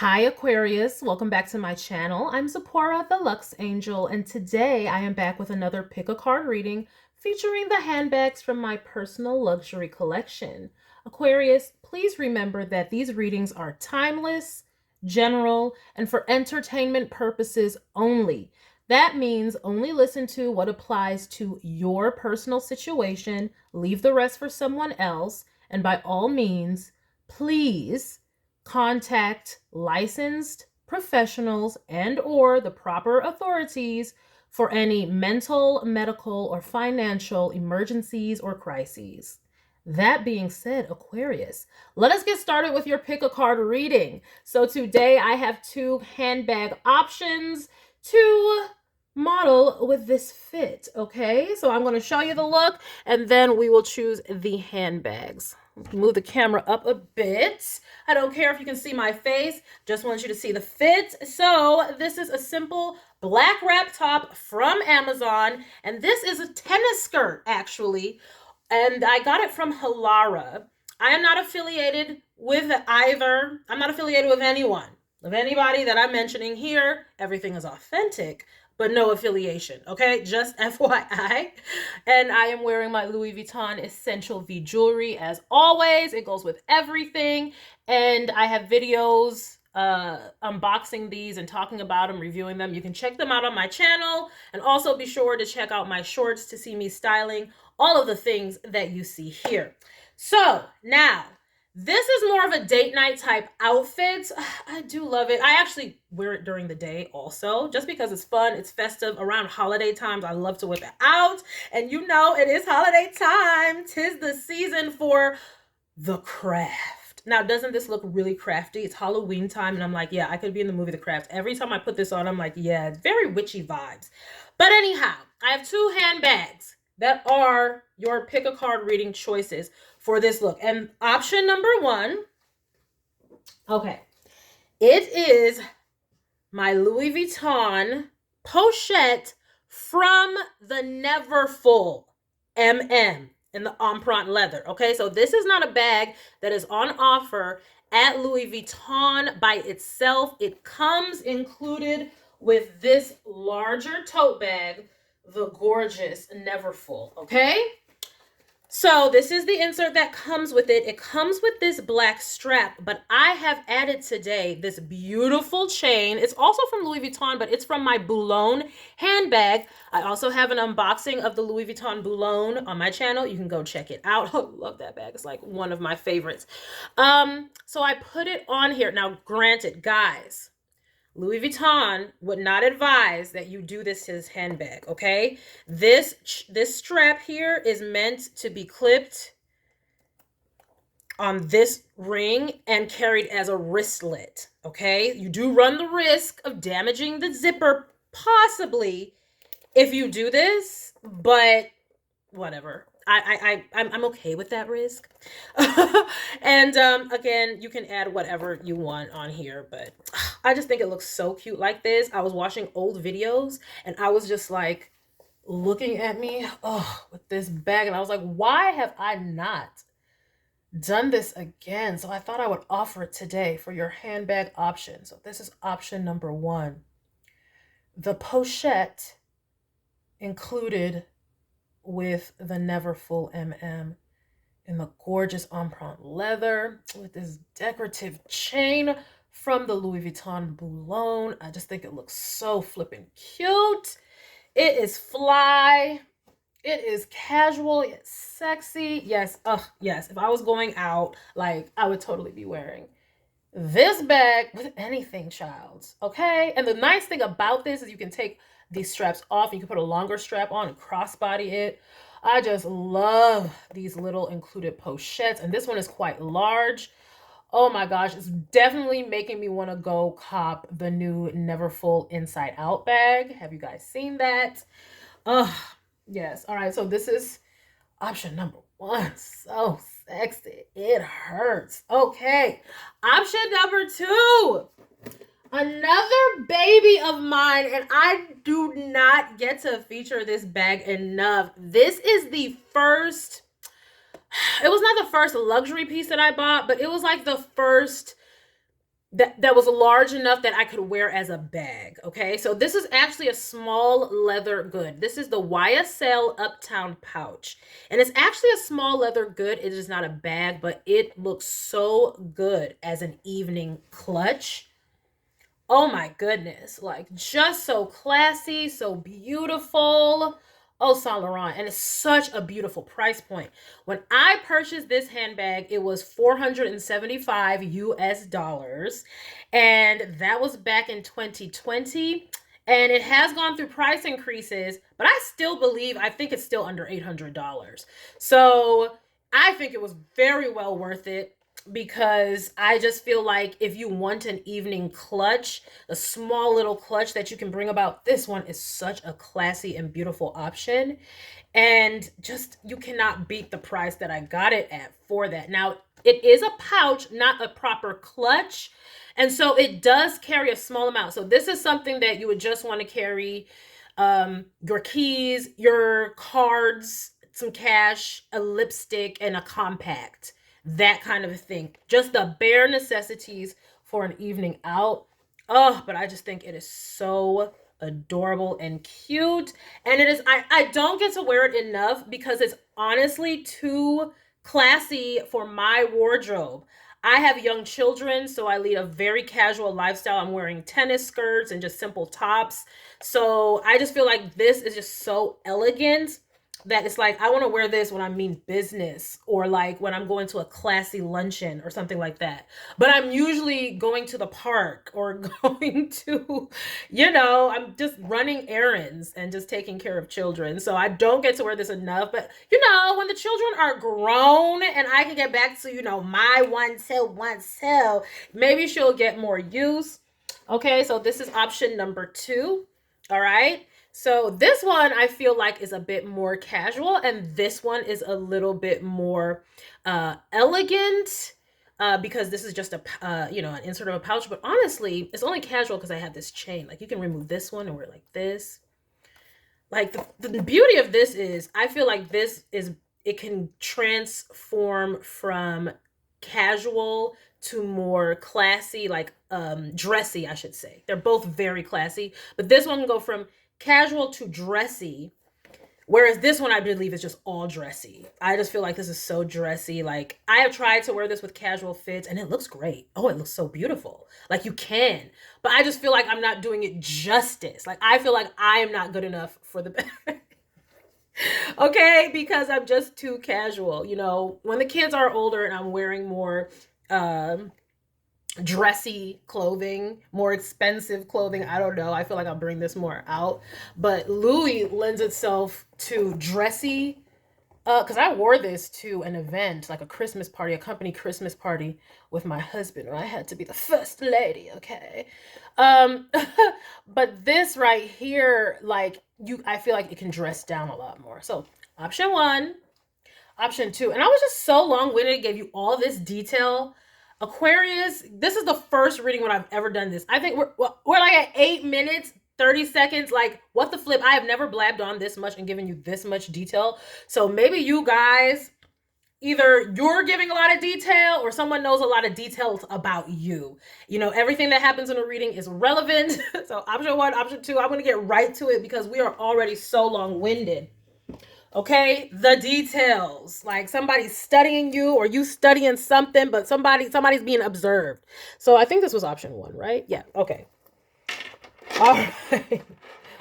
Hi Aquarius, welcome back to my channel. I'm Zipporah, the Lux Angel, and today I am back with another pick a card reading featuring the handbags from my personal luxury collection. Aquarius, please remember that these readings are timeless, general, and for entertainment purposes only. That means only listen to what applies to your personal situation, leave the rest for someone else, and by all means, please contact licensed professionals and or the proper authorities for any mental, medical, or financial emergencies or crises. That being said, Aquarius, let us get started with your pick a card reading. So today I have two handbag options to model with this fit, okay? So I'm going to show you the look and then we will choose the handbags. Move the camera up a bit. I don't care if you can see my face, just want you to see the fit. So this is a simple black wrap top from Amazon, and this is a tennis skirt actually, and I got it from Halara. I am not affiliated with either. I'm not affiliated with anyone. With anybody that I'm mentioning here, everything is authentic, but no affiliation, okay? Just FYI. And I am wearing my Louis Vuitton Essential V jewelry as always. It goes with everything. And I have videos unboxing these and talking about them, reviewing them. You can check them out on my channel. And also be sure to check out my shorts to see me styling all of the things that you see here. So now, this is more of a date night type outfit. I do love it. I actually wear it during the day also, just because it's fun. It's festive. Around holiday times, I love to whip it out. And you know, it is holiday time. 'Tis the season for the craft. Now, doesn't this look really crafty? It's Halloween time, and I'm like, yeah, I could be in the movie The Craft. Every time I put this on, I'm like, yeah, it's very witchy vibes. But anyhow, I have two handbags that are your pick a card reading choices for this look. And option number one, okay, it is my Louis Vuitton Pochette from the Neverfull MM in the empreinte leather. Okay, so this is not a bag that is on offer at Louis Vuitton by itself. It comes included with this larger tote bag, the gorgeous Neverfull. Okay, so this is the insert that comes with it. It comes with this black strap, but I have added today this beautiful chain. It's also from Louis Vuitton, but it's from my Boulogne handbag. I also have an unboxing of the Louis Vuitton Boulogne on my channel. You can go check it out. I love that bag. It's like one of my favorites. So I put it on here. Now, granted, guys, Louis Vuitton would not advise that you do this to his handbag, okay? This strap here is meant to be clipped on this ring and carried as a wristlet, okay? You do run the risk of damaging the zipper, possibly, if you do this, but whatever. I'm okay with that risk. And again, you can add whatever you want on here, but I just think it looks so cute like this. I was watching old videos and I was just like looking at me with this bag, and I was like, why have I not done this again? So I thought I would offer it today for your handbag option. So this is option number one. The pochette included with the Neverfull MM in the gorgeous empreinte leather with this decorative chain from the Louis Vuitton Boulogne. I just think it looks so flippin' cute. It is fly. It is casual. It's sexy. Yes. Yes. If I was going out, like, I would totally be wearing this bag with anything, child. Okay. And the nice thing about this is you can take these straps off. You can put a longer strap on and crossbody it. I just love these little included pochettes, and this one is quite large. Oh my gosh, it's definitely making me want to go cop the new Neverfull Inside Out bag. Have you guys seen that? Yes. All right, so this is option number one. So sexy. It hurts. Okay. Option number two. Another baby of mine, and I do not get to feature this bag enough. This is the first, it was not the first luxury piece that I bought, but it was like the first that was large enough that I could wear as a bag. Okay, so this is actually a small leather good. This is the YSL Uptown Pouch, and it's actually a small leather good. It is not a bag, but it looks so good as an evening clutch. Oh my goodness, like just so classy, so beautiful. Oh, Saint Laurent, and it's such a beautiful price point. When I purchased this handbag, it was 475 US dollars, and that was back in 2020. And it has gone through price increases, but I think it's still under $800. So I think it was very well worth it because I just feel like if you want an evening clutch, a small little clutch that you can bring about, this one is such a classy and beautiful option. And just, you cannot beat the price that I got it at for that. Now, it is a pouch, not a proper clutch. And so it does carry a small amount. So this is something that you would just want to carry your keys, your cards, some cash, a lipstick, and a compact, that kind of a thing. Just the bare necessities for an evening out. Oh, but I just think it is so adorable and cute. And it is, I don't get to wear it enough because it's honestly too classy for my wardrobe. I have young children, so I lead a very casual lifestyle. I'm wearing tennis skirts and just simple tops. So I just feel like this is just so elegant that it's like I want to wear this when I mean business, or like when I'm going to a classy luncheon or something like that. But I'm usually going to the park or going to, I'm just running errands and just taking care of children. So I don't get to wear this enough. But when the children are grown and I can get back to, my one two, maybe she'll get more use. Okay, so this is option number 2. All right. So this one I feel like is a bit more casual, and this one is a little bit more elegant because this is just an insert of a pouch. But honestly, it's only casual because I have this chain. Like you can remove this one and wear it like this. Like the beauty of this is I feel like it can transform from casual to more classy, like dressy, I should say. They're both very classy, but this one can go from casual to dressy, whereas this one I believe is just all dressy. I just feel like this is so dressy. Like I have tried to wear this with casual fits and it looks great. Oh, it looks so beautiful. Like you can, but I just feel like I'm not doing it justice. Like I feel like I am not good enough for the okay, because I'm just too casual. When the kids are older and I'm wearing more dressy clothing, more expensive clothing, I don't know, I feel like I'll bring this more out. But Louis lends itself to dressy, because I wore this to an event, like a Christmas party, a company Christmas party with my husband. I had to be the first lady, okay? But this right here, like I feel like it can dress down a lot more. So option 1, option 2, and I was just so long-winded, gave you all this detail. Aquarius, this is the first reading when I've ever done this. I think we're like at 8 minutes, 30 seconds. Like, what the flip? I have never blabbed on this much and given you this much detail. So maybe you guys, either you're giving a lot of detail or someone knows a lot of details about you. Everything that happens in a reading is relevant. So option 1, option 2, I'm going to get right to it because we are already so long-winded. Okay, the details, like somebody's studying you or you studying something, but somebody's being observed. So I think this was option 1, right? Yeah. Okay. All right.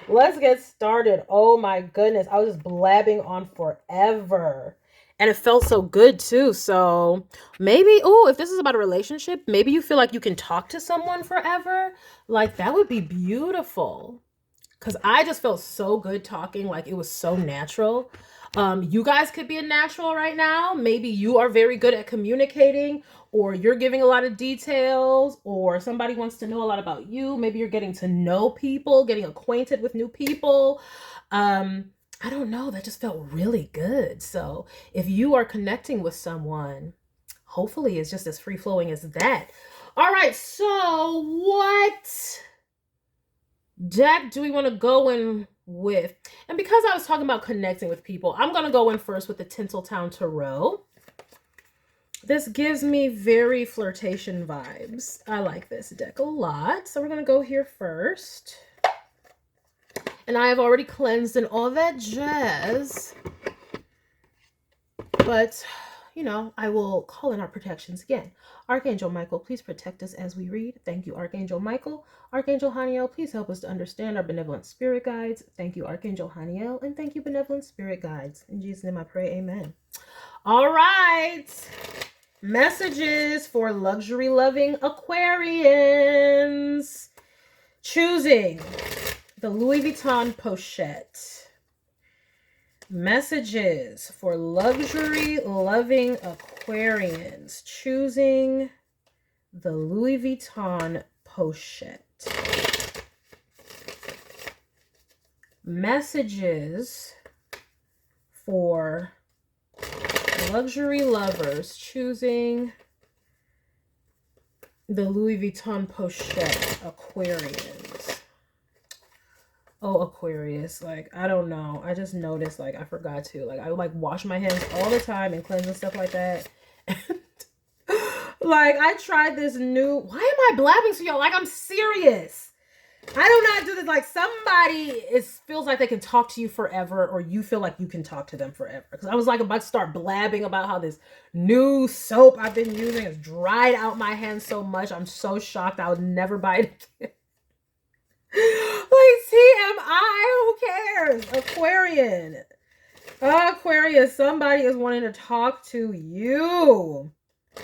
Let's get started. Oh my goodness. I was just blabbing on forever. And it felt so good too. So maybe, if this is about a relationship, maybe you feel like you can talk to someone forever. Like that would be beautiful. Because I just felt so good talking, like it was so natural. You guys could be a natural right now. Maybe you are very good at communicating, or you're giving a lot of details, or somebody wants to know a lot about you. Maybe you're getting to know people, getting acquainted with new people. I don't know. That just felt really good. So if you are connecting with someone, hopefully it's just as free-flowing as that. All right. So what deck do we want to go in with? And because I was talking about connecting with people, I'm going to go in first with the Tinseltown Tarot. This gives me very flirtation vibes. I like this deck a lot. So we're going to go here first. And I have already cleansed and all that jazz. But, you know, I will call in our protections again. Archangel Michael, please protect us as we read. Thank you, Archangel Michael. Archangel Haniel, please help us to understand our benevolent spirit guides. Thank you, Archangel Haniel. And thank you, benevolent spirit guides. In Jesus' name I pray, amen. All right. Messages for luxury-loving Aquarians. Choosing the Louis Vuitton Pochette. Messages for luxury-loving Aquarians. Choosing the Louis Vuitton Pochette. Messages for luxury lovers choosing the Louis Vuitton Pochette. Aquarians. Oh, Aquarius. Like, I don't know. I just noticed, like, I forgot to. Like, I like wash my hands all the time and cleanse and stuff like that. And, like, I tried this new... Why am I blabbing to y'all? Like, I'm serious. I do not do this. Like, somebody feels like they can talk to you forever, or you feel like you can talk to them forever. Because I was like about to start blabbing about how this new soap I've been using has dried out my hands so much. I'm so shocked. I would never buy it again. Like, TMI, who cares? Aquarian. Aquarius, somebody is wanting to talk to you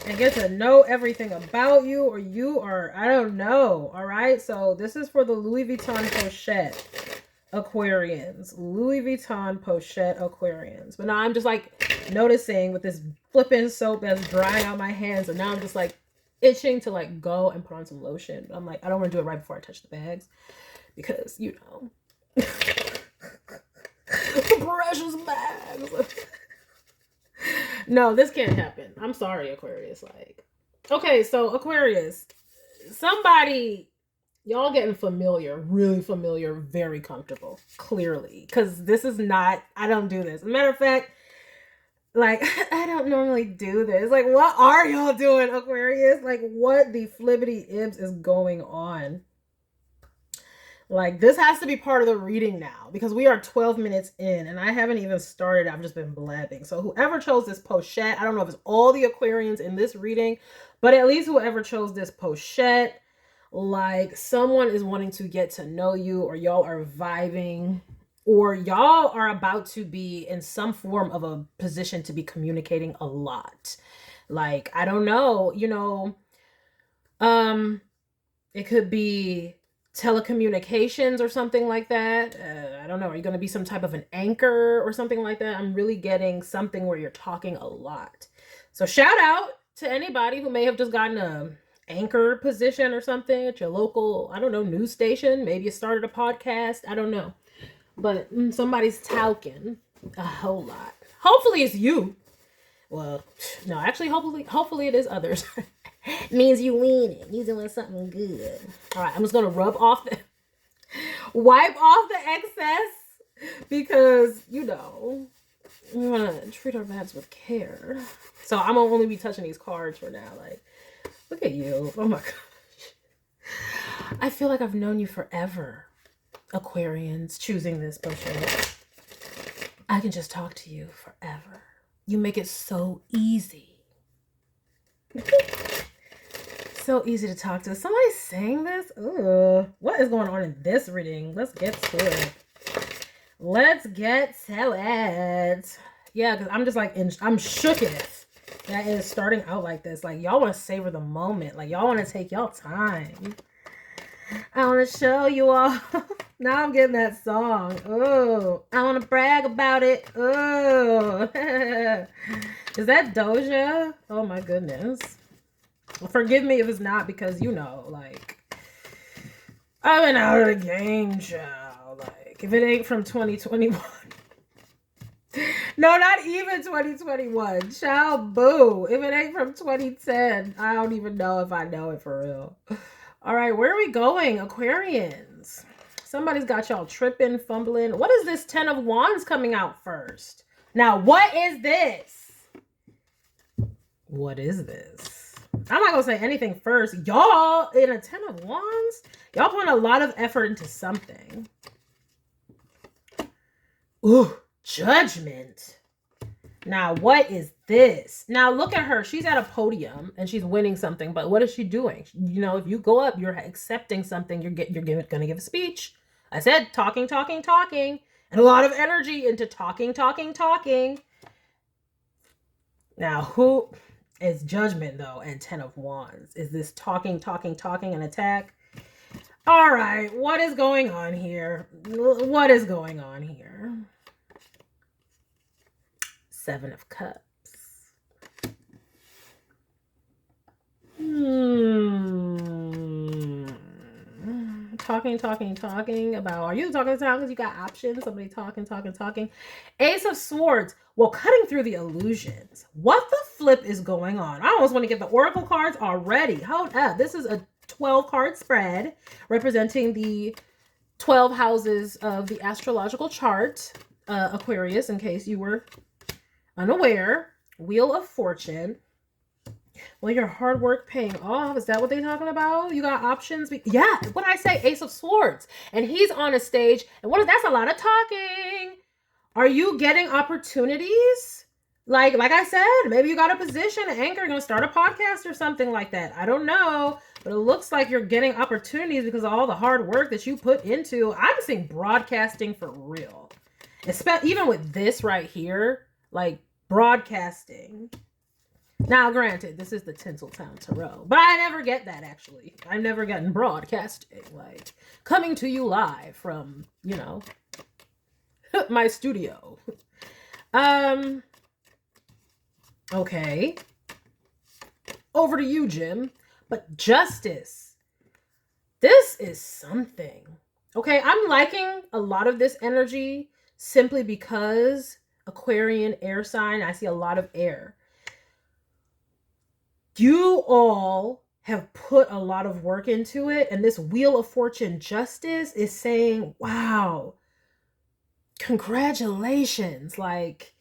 and get to know everything about you, or you are, I don't know. All right. So this is for the Louis Vuitton Pochette Aquarians. Louis Vuitton Pochette Aquarians. But now I'm just like noticing with this flipping soap that's drying out my hands. And now I'm just like itching to like go and put on some lotion. I'm like, I don't want to do it right before I touch the bags because, you know, precious bags. No, this can't happen. I'm sorry, Aquarius. Like, okay, so Aquarius, somebody, y'all getting familiar, really familiar, very comfortable, clearly, because this is not, I don't do this. As a matter of fact, like, I don't normally do this. Like, what are y'all doing, Aquarius? Like, what the flibbity ibs is going on? Like, this has to be part of the reading now because we are 12 minutes in and I haven't even started. I've just been blabbing. So whoever chose this pochette, I don't know if it's all the Aquarians in this reading, but at least whoever chose this pochette, like, someone is wanting to get to know you, or y'all are vibing, or y'all are about to be in some form of a position to be communicating a lot. Like, I don't know, you know, it could be telecommunications or something like that. I don't know. Are you going to be some type of an anchor or something like that? I'm really getting something where you're talking a lot. So shout out to anybody who may have just gotten a anchor position or something at your local, I don't know, news station. Maybe you started a podcast. I don't know. But somebody's talking a whole lot. Hopefully it's you. Well, no, actually, hopefully it is others. Means you winning. You doing something good. All right, I'm just going to wipe off the excess because, you know, we want to treat our vibes with care. So I'm going to only be touching these cards for now. Like, look at you. Oh my gosh. I feel like I've known you forever, Aquarians, choosing this pochette. I can just talk to you forever. You make it so easy. So easy to talk to. Somebody saying this? Ugh. What is going on in this reading? Let's get to it. Let's get to it. Yeah, because I'm just like, I'm shooketh that is starting out like this. Like, y'all want to savor the moment. Like, y'all want to take y'all time. I want to show you all. Now I'm getting that song. Oh, I want to brag about it. Oh, is that Doja? Oh my goodness. Forgive me if it's not, because, you know, like, I've been out of the game, child. Like, if it ain't from 2021. No, not even 2021. Child, boo. If it ain't from 2010, I don't even know if I know it for real. All right, where are we going, Aquarians? Somebody's got y'all tripping, fumbling. What is this 10 of Wands coming out first? Now, what is this? What is this? I'm not gonna say anything first. Y'all, in a 10 of Wands, y'all putting a lot of effort into something. Ooh, Judgment. Now, what is this? Now, look at her. She's at a podium and she's winning something. But what is she doing? You know, if you go up, you're accepting something. You're gonna give a speech. I said talking, talking, talking, and a lot of energy into talking, talking, talking. Now, who is Judgment though? And 10 of Wands. Is this talking, talking, talking, and attack? All right. What is going on here? What is going on here? 7 of Cups. Talking, talking, talking about, are you talking because you got options? Somebody talking, talking, talking. Ace of Swords. Well, cutting through the illusions. What the flip is going on? I almost want to get the Oracle cards already. Hold up. This is a 12 card spread representing the 12 houses of the astrological chart. Aquarius, in case you were unaware. Wheel of Fortune. Well, your hard work paying off. Is that what they're talking about? You got options? Yeah, what I say, Ace of Swords. And he's on a stage. And that's a lot of talking. Are you getting opportunities? Like I said, maybe you got a position, an anchor, you're going to start a podcast or something like that. I don't know. But it looks like you're getting opportunities because of all the hard work that you put into. I'm seeing broadcasting for real. Even with this right here, like broadcasting. Now, granted, this is the Tinseltown Tarot, but I never get that, actually. I've never gotten broadcasting, like coming to you live from, you know, my studio. Okay. Over to you, Jim. But Justice. This is something. Okay, I'm liking a lot of this energy simply because Aquarian air sign, I see a lot of air. You all have put a lot of work into it, and this Wheel of Fortune Justice is saying, wow, congratulations. Like,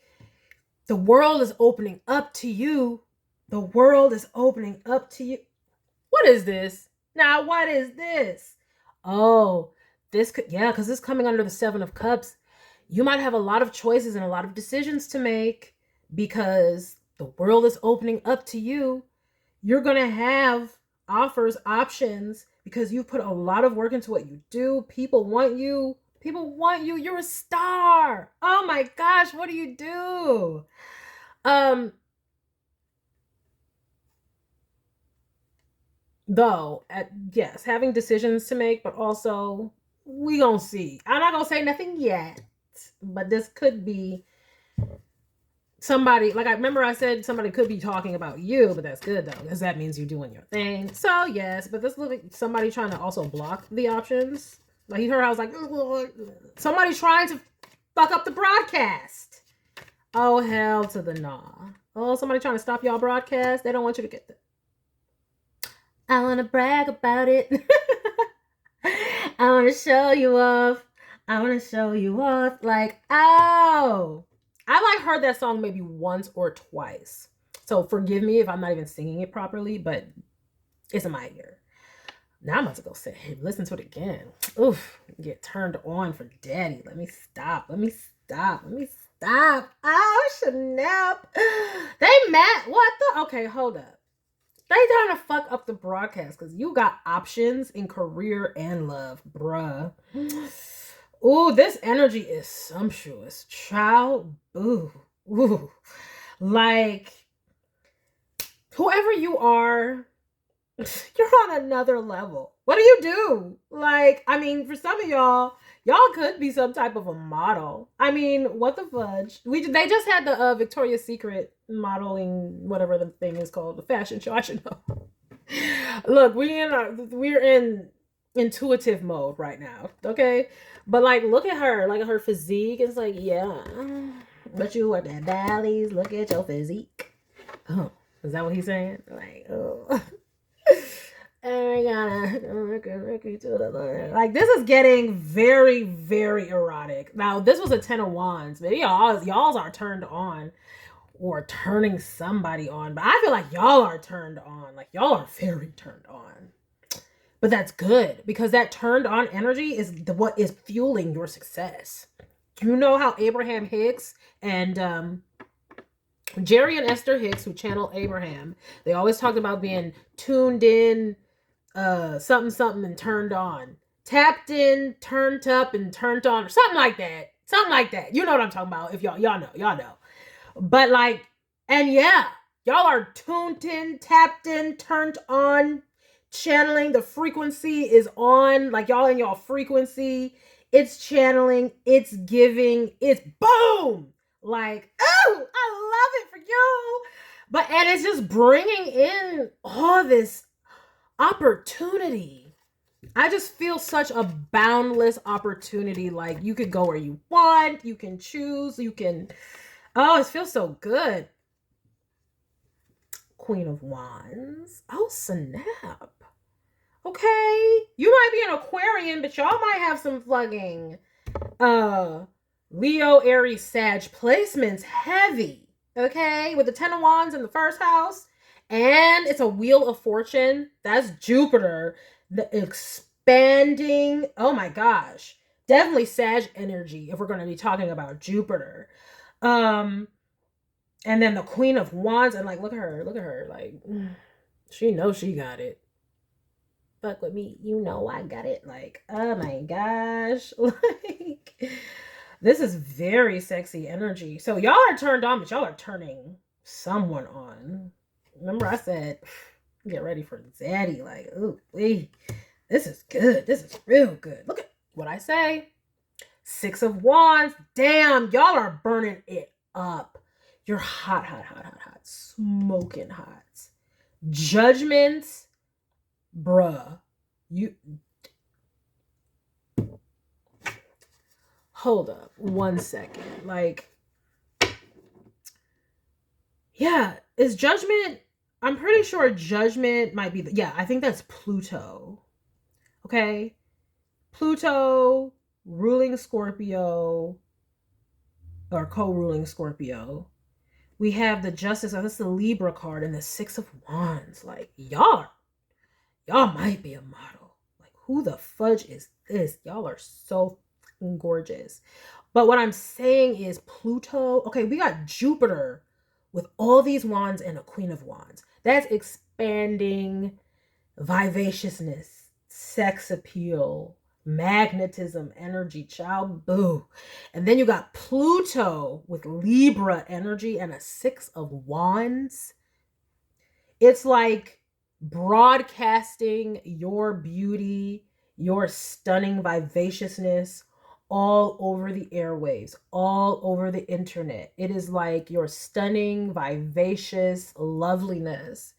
the world is opening up to you. The world is opening up to you. What is this? Now, what is this? Oh, this could, yeah, because this is coming under the 7 of Cups. You might have a lot of choices and a lot of decisions to make because the world is opening up to you. You're going to have offers, options, because you've put a lot of work into what you do. People want you. People want you. You're a star. Oh my gosh, what do you do? Yes, having decisions to make, but also we gonna see. I'm not gonna say nothing yet, but this could be somebody, like I remember I said somebody could be talking about you, but that's good though, because that means you're doing your thing. So yes, but this looks like somebody trying to also block the options. Like you heard, I was like, somebody trying to fuck up the broadcast. Oh, hell to the nah. Oh, somebody trying to stop y'all broadcast. They don't want you to get that. I want to brag about it. I want to show you off. I want to show you off. Like, oh. I've like heard that song maybe once or twice. So forgive me if I'm not even singing it properly, but it's in my ear. Now I'm about to go sit and listen to it again. Oof, get turned on for daddy. Let me stop. Let me stop. Let me stop. Oh, Chanel. They mad. What the? Okay, hold up. They trying to fuck up the broadcast because you got options in career and love, bruh. Ooh, this energy is sumptuous. Child, ooh. Like, whoever you are, you're on another level. What do you do? Like, I mean, for some of y'all could be some type of a model. I mean, what the fudge? They just had the Victoria's Secret modeling, whatever the thing is called, the fashion show. I should know. Look, we're in intuitive mode right now, okay? But like, look at her, like her physique. It's like, yeah, but you are that valleys. Look at your physique. Oh, is that what he's saying? Like, oh, I gotta like, this is getting very, very erotic. Now, this was a 10 of Wands, but y'all's are turned on. or turning somebody on. But I feel like y'all are turned on. Like y'all are very turned on. But that's good because that turned on energy is what is fueling your success. You know how Abraham Hicks and Jerry and Esther Hicks, who channel Abraham, they always talked about being tuned in, something and turned on, tapped in, turned up and turned on, or something like that. Something like that. You know what I'm talking about. If y'all know. But like, and yeah, y'all are tuned in, tapped in, turned on, channeling. The frequency is on. Like y'all in y'all frequency. It's channeling. It's giving. It's boom. Like, oh, I love it for you. But, and it's just bringing in all this opportunity. I just feel such a boundless opportunity. Like you could go where you want. You can choose. You can, oh, it feels so good. Queen of Wands. Oh, snap. Okay. You might be an Aquarian, but y'all might have some fucking Leo, Aries, Sag placements heavy, okay? With the 10 of Wands in the first house, and it's a Wheel of Fortune. That's Jupiter, the expanding, oh my gosh. Definitely Sag energy if we're going to be talking about Jupiter. And then the Queen of Wands, and like, look at her, like, she knows she got it. Fuck with me, you know I got it. Like, oh my gosh. Like, this is very sexy energy. So y'all are turned on, but y'all are turning someone on. Remember I said, get ready for zaddy. Like, ooh, this is good. This is real good. Look at what I say. 6 of Wands. Damn, y'all are burning it up. You're hot. Smoking hot. Judgment. Bruh. You... Hold up 1 second. Like, yeah, is Judgment, I'm pretty sure Judgment might be, yeah, I think that's Pluto. Okay. Pluto, ruling Scorpio, or co-ruling Scorpio. We have the Justice, that's the Libra card, and the 6 of Wands. Like, y'all might be a model. Like, who the fudge is this? Y'all are so gorgeous. But what I'm saying is Pluto, okay, we got Jupiter with all these wands and a Queen of Wands. That's expanding, vivaciousness, sex appeal, magnetism, energy, child, boo. And then you got Pluto with Libra energy and a 6 of Wands. It's like broadcasting your beauty, your stunning vivaciousness all over the airwaves, all over the internet. It is like your stunning, vivacious loveliness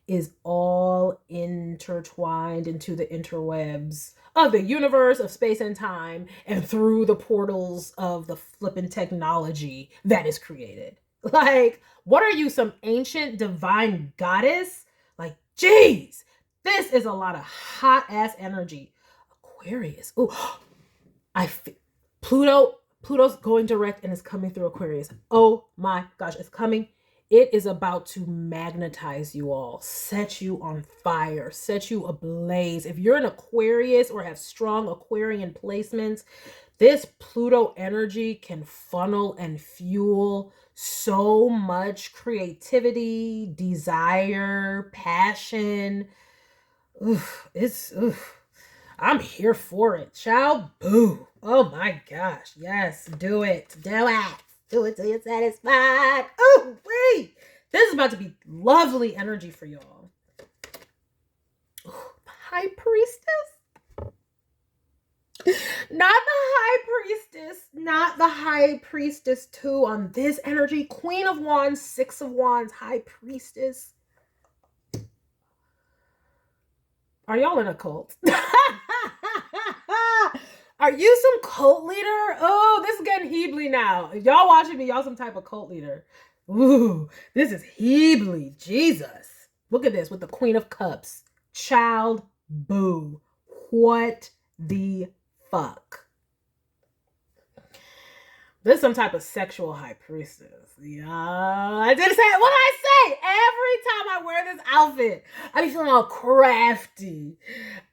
is all intertwined into the interwebs of the universe, of space and time, and through the portals of the flippin' technology that is created. Like, what are you, some ancient divine goddess? Like, geez, this is a lot of hot ass energy. Aquarius. Ooh, I feel Pluto's going direct and it's coming through Aquarius. Oh my gosh, it's coming. It is about to magnetize you all, set you on fire, set you ablaze. If you're an Aquarius or have strong Aquarian placements, this Pluto energy can funnel and fuel so much creativity, desire, passion. I'm here for it. Child, boo. Oh my gosh. Yes, do it. Do it. Do it till you're satisfied. Oh, wait. This is about to be lovely energy for y'all. High Priestess. Not the High Priestess. Not the High Priestess 2 on this energy. Queen of Wands, 6 of Wands, High Priestess. Are y'all in a cult? Are you some cult leader? Oh, this is getting Heebly now. If y'all watching me, y'all some type of cult leader. Ooh, this is Heebly. Jesus. Look at this with the Queen of Cups. Child, boo. What the fuck? This is some type of sexual high priestess. Yeah, I did say it. What did I say? Every time I wear this outfit, I be feeling all crafty.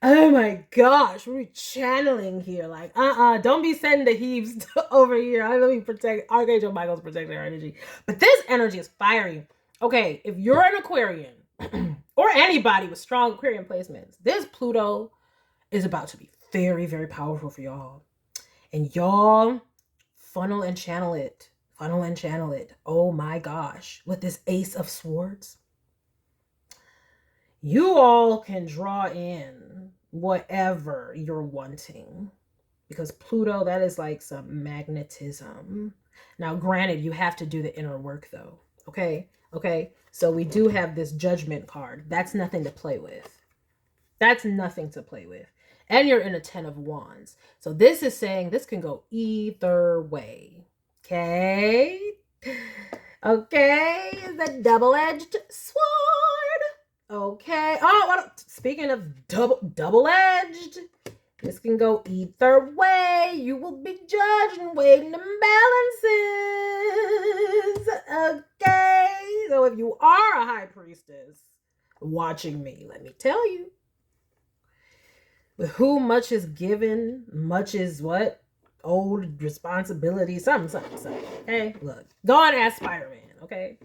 Oh my gosh, we're channeling here. Like, don't be sending the heaves over here. I let me protect Archangel Michael's protecting our energy. But this energy is fiery. Okay, if you're an Aquarian or anybody with strong Aquarian placements, this Pluto is about to be very, very powerful for y'all. And y'all funnel and channel it. Funnel and channel it. Oh my gosh. With this Ace of Swords, you all can draw in whatever you're wanting. Because Pluto, that is like some magnetism. Now, granted, you have to do the inner work though. Okay? Okay? So we do have this Judgment card. That's nothing to play with. That's nothing to play with. And you're in a 10 of Wands. So this is saying this can go either way. Okay? Okay? The double-edged sword. Okay. Oh, speaking of double-edged, this can go either way. You will be judged and weighed in balances. Okay? So if you are a high priestess watching me, let me tell you, with whom much is given, much is what? Old responsibility, something. Okay, look, go and ask Spider-Man. Okay.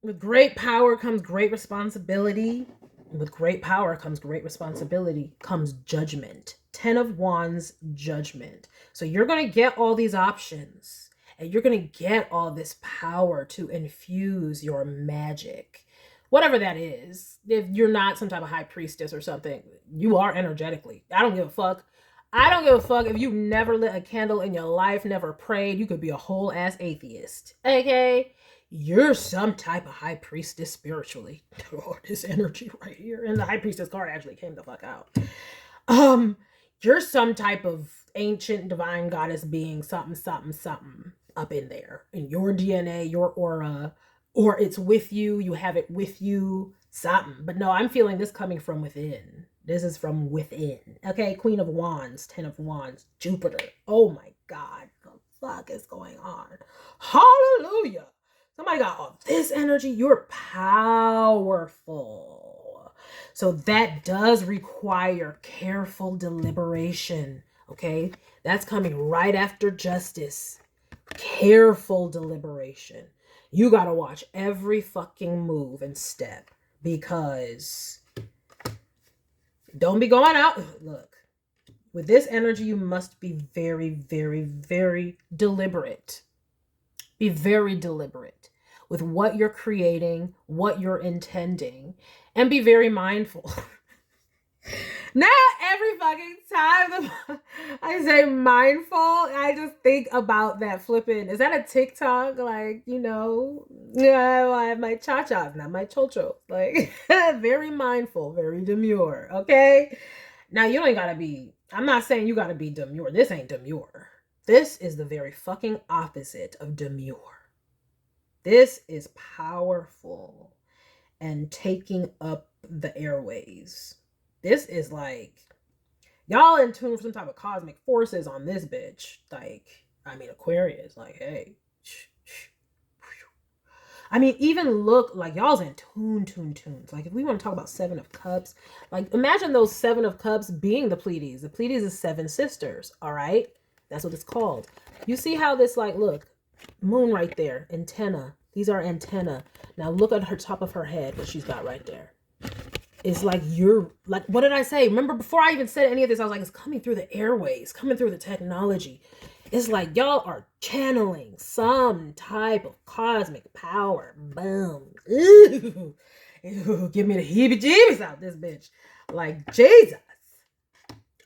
With great power comes great responsibility. With great power comes great responsibility, comes judgment. 10 of Wands, judgment. So you're gonna get all these options, and you're gonna get all this power to infuse your magic. Whatever that is. If you're not some type of high priestess or something, you are energetically. I don't give a fuck. I don't give a fuck if you never lit a candle in your life, never prayed. You could be a whole ass atheist. Okay? You're some type of high priestess spiritually. Oh, this energy right here. And the high priestess card actually came the fuck out. You're some type of ancient divine goddess being something up in there. In your DNA, your aura, or it's with you, you have it with you, something. But no, I'm feeling this coming from within. This is from within. Okay, Queen of Wands, 10 of Wands, Jupiter. Oh my God, what the fuck is going on? Hallelujah. Somebody got all this energy. You're powerful. So that does require careful deliberation. Okay, that's coming right after justice. Careful deliberation. You gotta watch every fucking move and step, because don't be going out. Look, with this energy, you must be very, very, very deliberate. Be very deliberate with what you're creating, what you're intending, and be very mindful. Not every fucking time I say mindful, I just think about that flipping. Is that a TikTok? Like, you know, I have my cha-chas, not my cho-chos. Like, very mindful, very demure, okay? Now, you ain't gotta be, I'm not saying you gotta be demure. This ain't demure. This is the very fucking opposite of demure. This is powerful and taking up the airways. This is like, y'all in tune for some type of cosmic forces on this bitch. Like, I mean, Aquarius, like, hey. I mean, even look, like, y'all's in tunes. Like, if we want to talk about 7 of Cups, like, imagine those 7 of Cups being the Pleiades. The Pleiades is 7 sisters, all right? That's what it's called. You see how this, like, look, moon right there, antenna. These are antenna. Now look at her top of her head, what she's got right there. It's like you're, like, what did I say? Remember, before I even said any of this, I was like, it's coming through the airways, coming through the technology. It's like y'all are channeling some type of cosmic power. Boom. Ooh. Ooh, give me the heebie-jeebies out this bitch. Like, Jesus.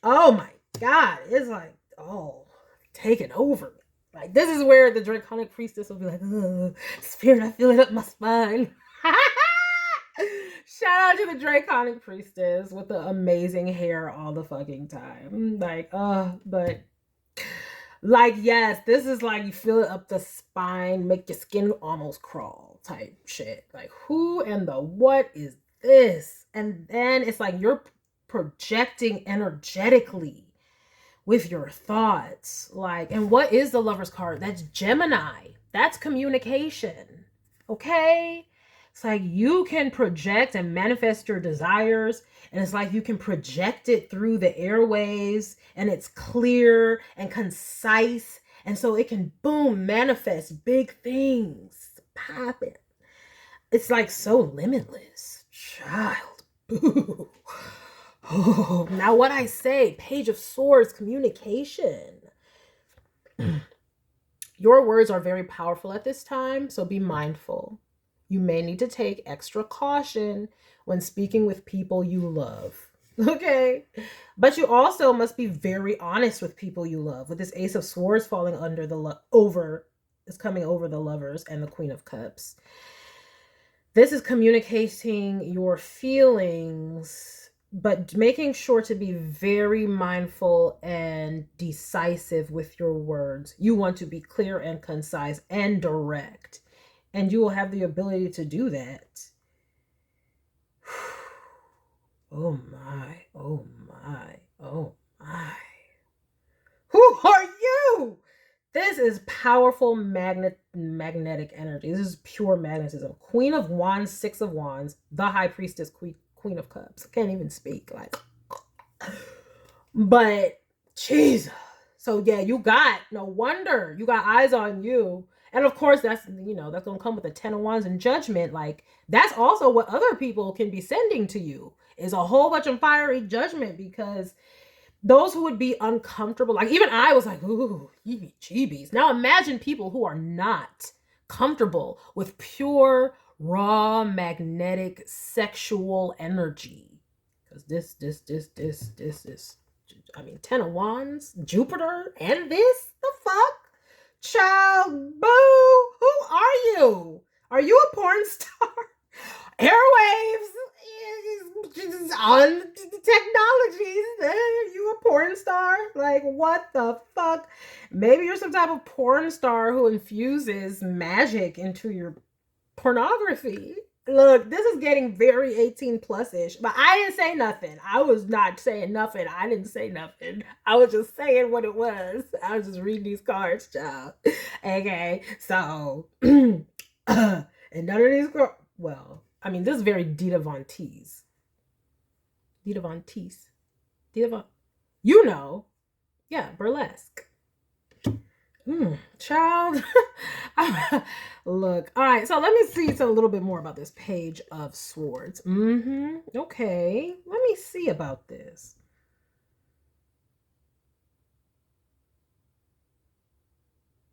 Oh my God. It's like, oh, taking over. Like, this is where the Draconic Priestess will be like, oh, spirit, I feel it up my spine. Shout out to the Draconic Priestess with the amazing hair all the fucking time. Like, but, like, yes, this is like, you feel it up the spine, make your skin almost crawl type shit. Like, who and the what is this? And then it's like you're projecting energetically with your thoughts. Like, and what is the Lover's card? That's Gemini. That's communication. Okay? It's like you can project and manifest your desires, and it's like you can project it through the airwaves, and it's clear and concise, and so it can boom manifest big things. Pop it. It's like so limitless. Child. Boo. Oh, now what I say, Page of Swords, communication. Your words are very powerful at this time, so be mindful. You may need to take extra caution when speaking with people you love. Okay? But you also must be very honest with people you love. With this Ace of Swords falling under the is coming over the Lovers and the Queen of Cups. This is communicating your feelings, but making sure to be very mindful and decisive with your words. You want to be clear and concise and direct, and you will have the ability to do that. Oh my, oh my, oh my. Who are you? This is powerful magnetic energy. This is pure magnetism. Queen of Wands, Six of Wands, the High Priestess, Queen of Cups. I can't even speak. Like, but Jesus. So yeah, you got, no wonder you got eyes on you. And of course, that's, you know, that's gonna come with the Ten of Wands and Judgment. Like, that's also what other people can be sending to you, is a whole bunch of fiery judgment, because those who would be uncomfortable, like even I was like, ooh, heebie-jeebies. Now imagine people who are not comfortable with pure, raw, magnetic, sexual energy. Because this, I mean, Ten of Wands, Jupiter, and this, the fuck? Child, boo, who are you? Are you a porn star? Airwaves on technologies. Are you a porn star? Like, what the fuck? Maybe you're some type of porn star who infuses magic into your pornography. Look, this is getting very 18 plus-ish, but I didn't say nothing. I was not saying nothing. I didn't say nothing. I was just saying what it was. I was just reading these cards, child. Okay, so, and none of these girls, well, I mean, this is very Dita Von Teese. Dita Von Teese. Dita Von, you know. Yeah, burlesque. Child. Look, all right, so let me see a little bit more about this Page of Swords. Okay, let me see about this.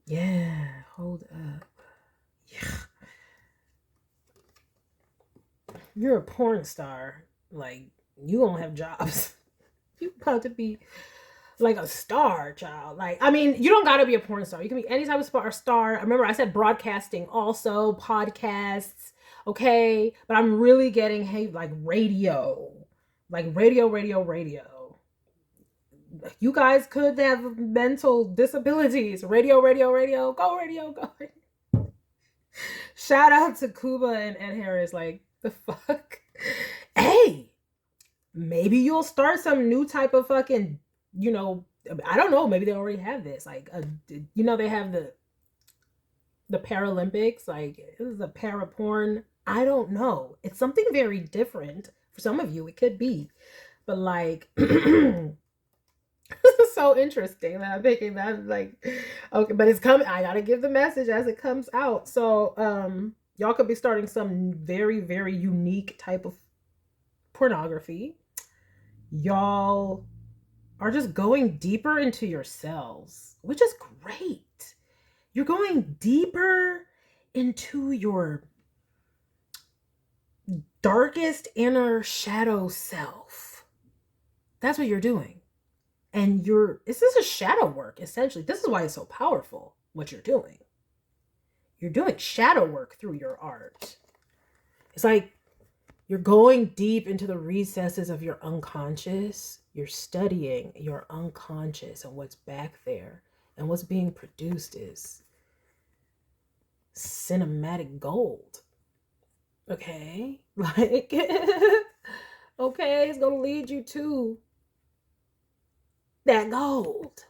Yeah, hold up. Yeah. You're a porn star. Like, you don't have jobs. You about to be like a star, child. Like, I mean, you don't gotta be a porn star. You can be any type of star. I remember I said broadcasting, also podcasts, okay? But I'm really getting, hey, like radio. Like radio. You guys could have mental disabilities. Radio. Go radio, go. Shout out to Cuba and Ed Harris. Like, the fuck? Hey, maybe you'll start some new type of fucking, you know, I don't know, maybe they already have this. Like, you know, they have the Paralympics. Like, this is a para porn. I don't know. It's something very different. For some of you, it could be. But, like, this is so interesting that I'm thinking that, like, okay, but it's coming. I gotta give the message as it comes out. So, y'all could be starting some very, very unique type of pornography. Y'all are just going deeper into yourselves, which is great. You're going deeper into your darkest inner shadow self. That's what you're doing. And this is a shadow work, essentially. This is why it's so powerful, what you're doing. You're doing shadow work through your art. It's like you're going deep into the recesses of your unconscious. You're studying your unconscious and what's back there. And what's being produced is cinematic gold. Okay? Like, okay, it's going to lead you to that gold,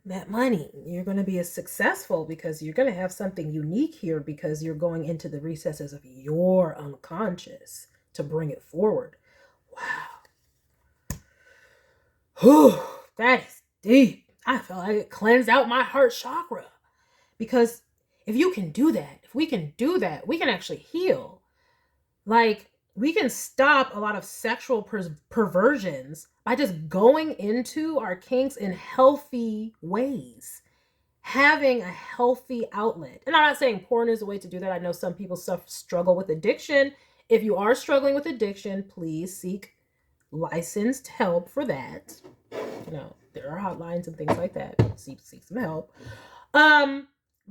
that money. You're going to be as successful because you're going to have something unique here because you're going into the recesses of your unconscious to bring it forward. Wow. Whew, that is deep. I feel like it cleansed out my heart chakra. Because if you can do that, if we can do that, we can actually heal. Like, we can stop a lot of sexual perversions by just going into our kinks in healthy ways, having a healthy outlet. And I'm not saying porn is a way to do that. I know some people struggle with addiction. If you are struggling with addiction, please seek licensed help for that. You know, there are hotlines and things like that. Seek some help.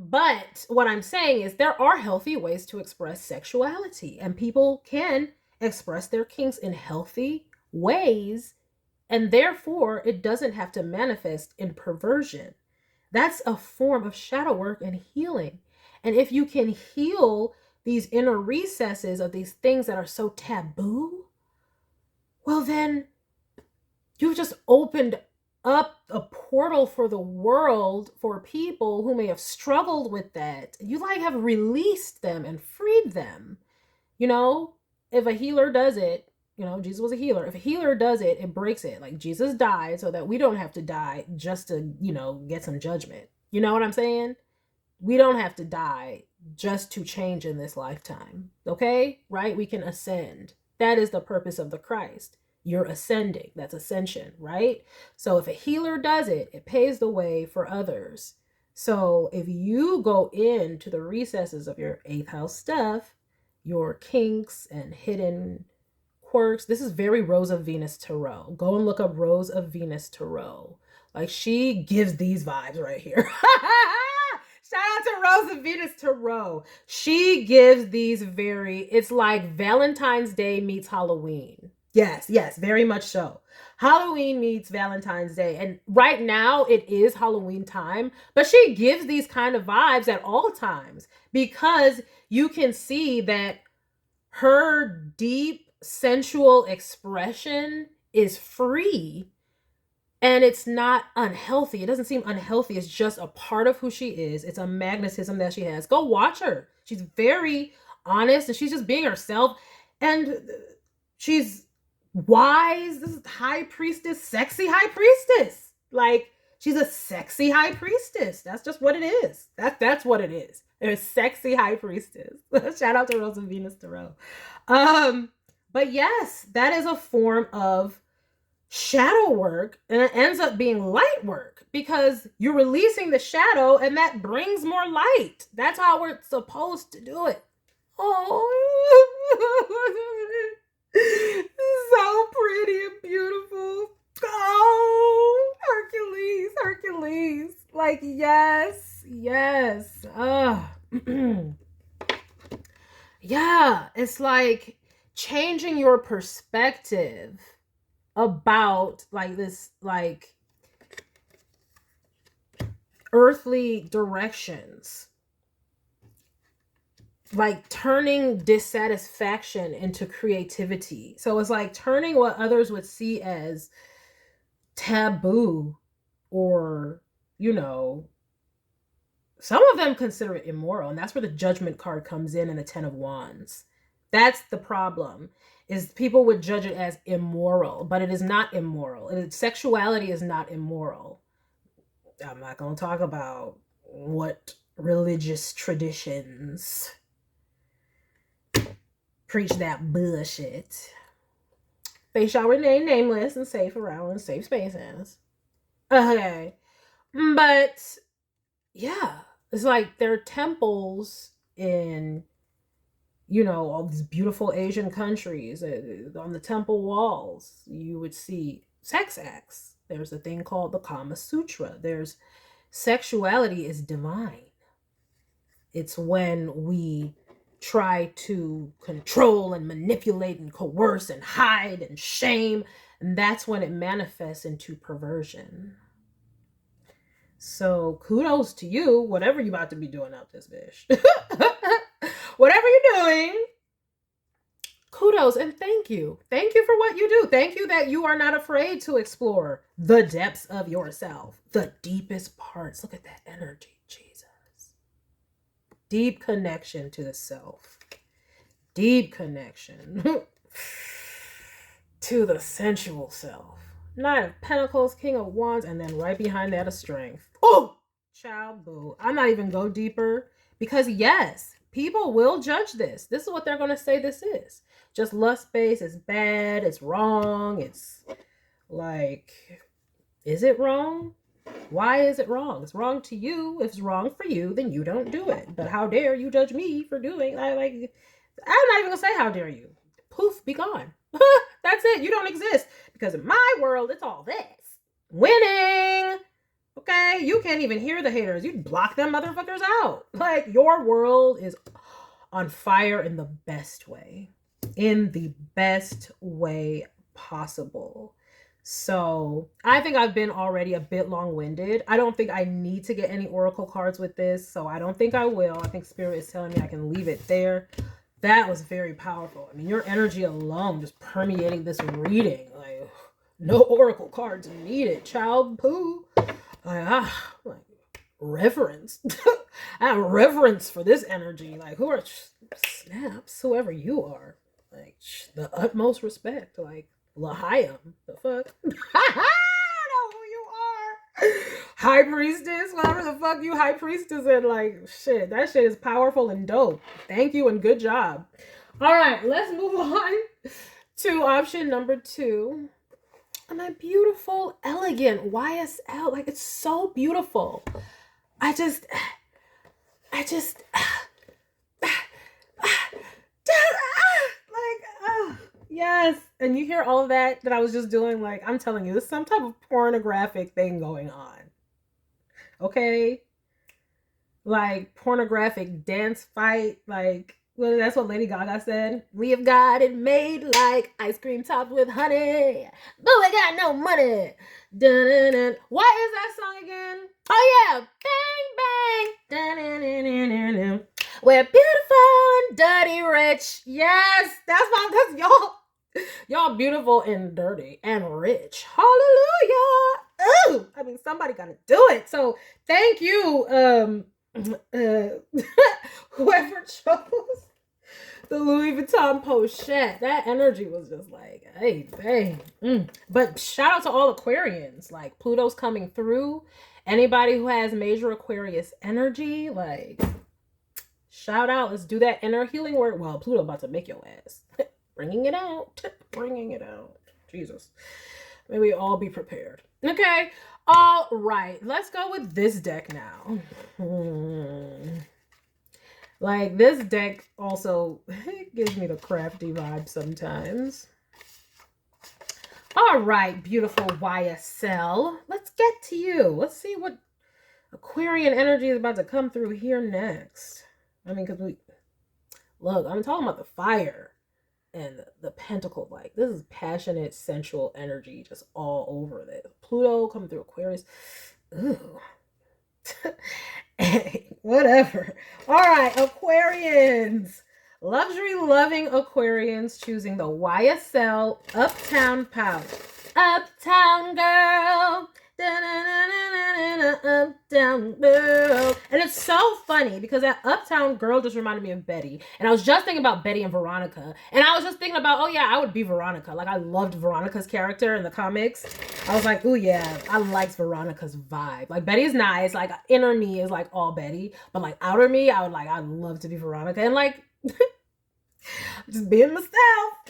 But what I'm saying is there are healthy ways to express sexuality, and people can express their kinks in healthy ways, and therefore it doesn't have to manifest in perversion. That's a form of shadow work and healing. And if you can heal these inner recesses of these things that are so taboo, well, then you've just opened up a portal for the world for people who may have struggled with that. You like have released them and freed them. You know, if a healer does it, you know, Jesus was a healer. If a healer does it, it breaks it. Like Jesus died so that we don't have to die just to, you know, get some judgment. You know what I'm saying? We don't have to die just to change in this lifetime. Okay? Right? We can ascend. That is the purpose of the Christ. You're ascending. That's ascension, right? So if a healer does it, it paves the way for others. So if you go into the recesses of your 8th house stuff, your kinks and hidden quirks, this is very Rose of Venus Tarot. Go and look up Rose of Venus Tarot. Like, she gives these vibes right here. Shout out to Rose of Venus Tarot. She gives these it's like Valentine's Day meets Halloween. Yes, very much so. Halloween meets Valentine's Day. And right now it is Halloween time, but she gives these kind of vibes at all times because you can see that her deep sensual expression is free and it's not unhealthy. It doesn't seem unhealthy. It's just a part of who she is. It's a magnetism that she has. Go watch her. She's very honest and she's just being herself. And she's wise. This is high priestess, sexy high priestess. Like, she's a sexy high priestess. That's just what it is. That's what it is. They're a sexy high priestess. Shout out to Rose of Venus Tarot. But yes, that is a form of shadow work, and it ends up being light work because you're releasing the shadow and that brings more light. That's how we're supposed to do it. Oh, so pretty and beautiful. Oh, Hercules. Like, yes. Yeah, it's like changing your perspective about like this, like, earthly directions, like turning dissatisfaction into creativity. So it's like turning what others would see as taboo, or, you know, some of them consider it immoral, and that's where the Judgment card comes in and the 10 of Wands. That's the problem, is people would judge it as immoral, but it is not immoral. Sexuality is not immoral. I'm not going to talk about what religious traditions preach that bullshit. They shall remain nameless and safe around in safe spaces. Okay. But yeah, it's like there are temples in, you know, all these beautiful Asian countries. On the temple walls, you would see sex acts. There's a thing called the Kama Sutra. There's sexuality is divine. It's when we try to control and manipulate and coerce and hide and shame, and that's when it manifests into perversion. So kudos to you, whatever you about to be doing out this bitch. Whatever you're doing, kudos and thank you. Thank you for what you do. Thank you that you are not afraid to explore the depths of yourself, the deepest parts. Look at that energy, Jesus. Deep connection to the self. Deep connection to the sensual self. Knight of Pentacles, King of Wands, and then right behind that, a Strength. Oh, child, boo. I'm not even go deeper because yes, people will judge this. This is what they're going to say this is. Just lust-based, it's bad, it's wrong, it's like, is it wrong? Why is it wrong? It's wrong to you. If it's wrong for you, then you don't do it. But how dare you judge me for doing? I'm not even gonna say how dare you. Poof, be gone. That's it. You don't exist. Because in my world, it's all this. Winning. Okay? You can't even hear the haters. You block them motherfuckers out. Like, your world is on fire in the best way. In the best way possible. So I think I've been already a bit long-winded. I don't think I need to get any oracle cards with this, so I don't think I will. I think Spirit is telling me I can leave it there. That was very powerful. I mean, your energy alone just permeating this reading. Like, no oracle cards needed. Child poo. Like reverence. I have reverence for this energy. Like, who are snaps? Whoever you are. Like, the utmost respect. Like, Lahayim, the fuck? I know who you are. High priestess, whatever the fuck you high priestess and like shit. That shit is powerful and dope. Thank you and good job. All right, let's move on to option number 2. My beautiful, elegant YSL. Like, it's so beautiful. Yes. And you hear all of that I was just doing. Like, I'm telling you, there's some type of pornographic thing going on. Okay? Like, pornographic dance fight. Like, well, that's what Lady Gaga said. We have got it made like ice cream topped with honey. But we got no money. Dun-dun-dun. What is that song again? Oh, yeah. Bang, bang. Dun-dun-dun-dun-dun. We're beautiful and dirty rich. Yes. That's why, because y'all beautiful and dirty and rich. Hallelujah. Ooh, I mean, somebody gotta do it. So thank you, whoever chose the Louis Vuitton Pochette. That energy was just like, hey, bang. But shout out to all Aquarians. Like, Pluto's coming through. Anybody who has major Aquarius energy, like, shout out. Let's do that inner healing work. Well, Pluto about to make your ass. Bringing it out. Bringing it out. Jesus. May we all be prepared. Okay. All right. Let's go with this deck now. Like, this deck also gives me the crafty vibe sometimes. All right, beautiful YSL. Let's get to you. Let's see what Aquarian energy is about to come through here next. I mean, because look, I'm talking about the fire and the pentacle. Like, this is passionate, sensual energy just all over this. Pluto coming through Aquarius. Ooh. Hey, whatever. All right, Aquarians. Luxury loving Aquarians choosing the YSL Uptown Pouch. Uptown girl. Uptown girl. And it's so funny because that Uptown girl just reminded me of Betty. And I was just thinking about Betty and Veronica. And I was just thinking about, oh yeah, I would be Veronica. Like, I loved Veronica's character in the comics. I was like, oh yeah, I liked Veronica's vibe. Like, Betty's nice. Like, inner me is like all Betty. But like, outer me, I'd love to be Veronica. And like, just being myself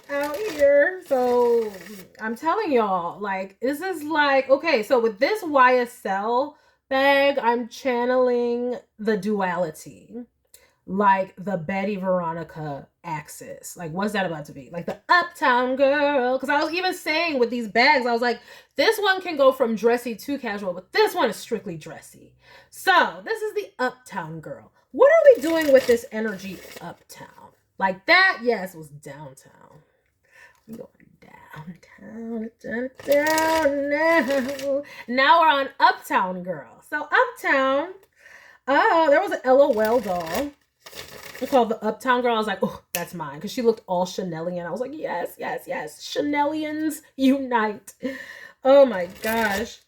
out here. So I'm telling y'all, like, this is like, okay, so with this YSL bag, I'm channeling the duality, like the Betty Veronica axis. Like, what's that about to be? Like the Uptown girl. Because I was even saying with these bags, I was like, this one can go from dressy to casual, but this one is strictly dressy. So this is the Uptown girl. What are we doing with this energy uptown? Like that, yes, was downtown. We going downtown now. Now we're on Uptown girl. So Uptown, oh, there was an LOL doll. called the Uptown Girl. I was like, oh, that's mine. Because she looked all Chanelian. I was like, yes, yes, yes. Chanelians unite. Oh my gosh.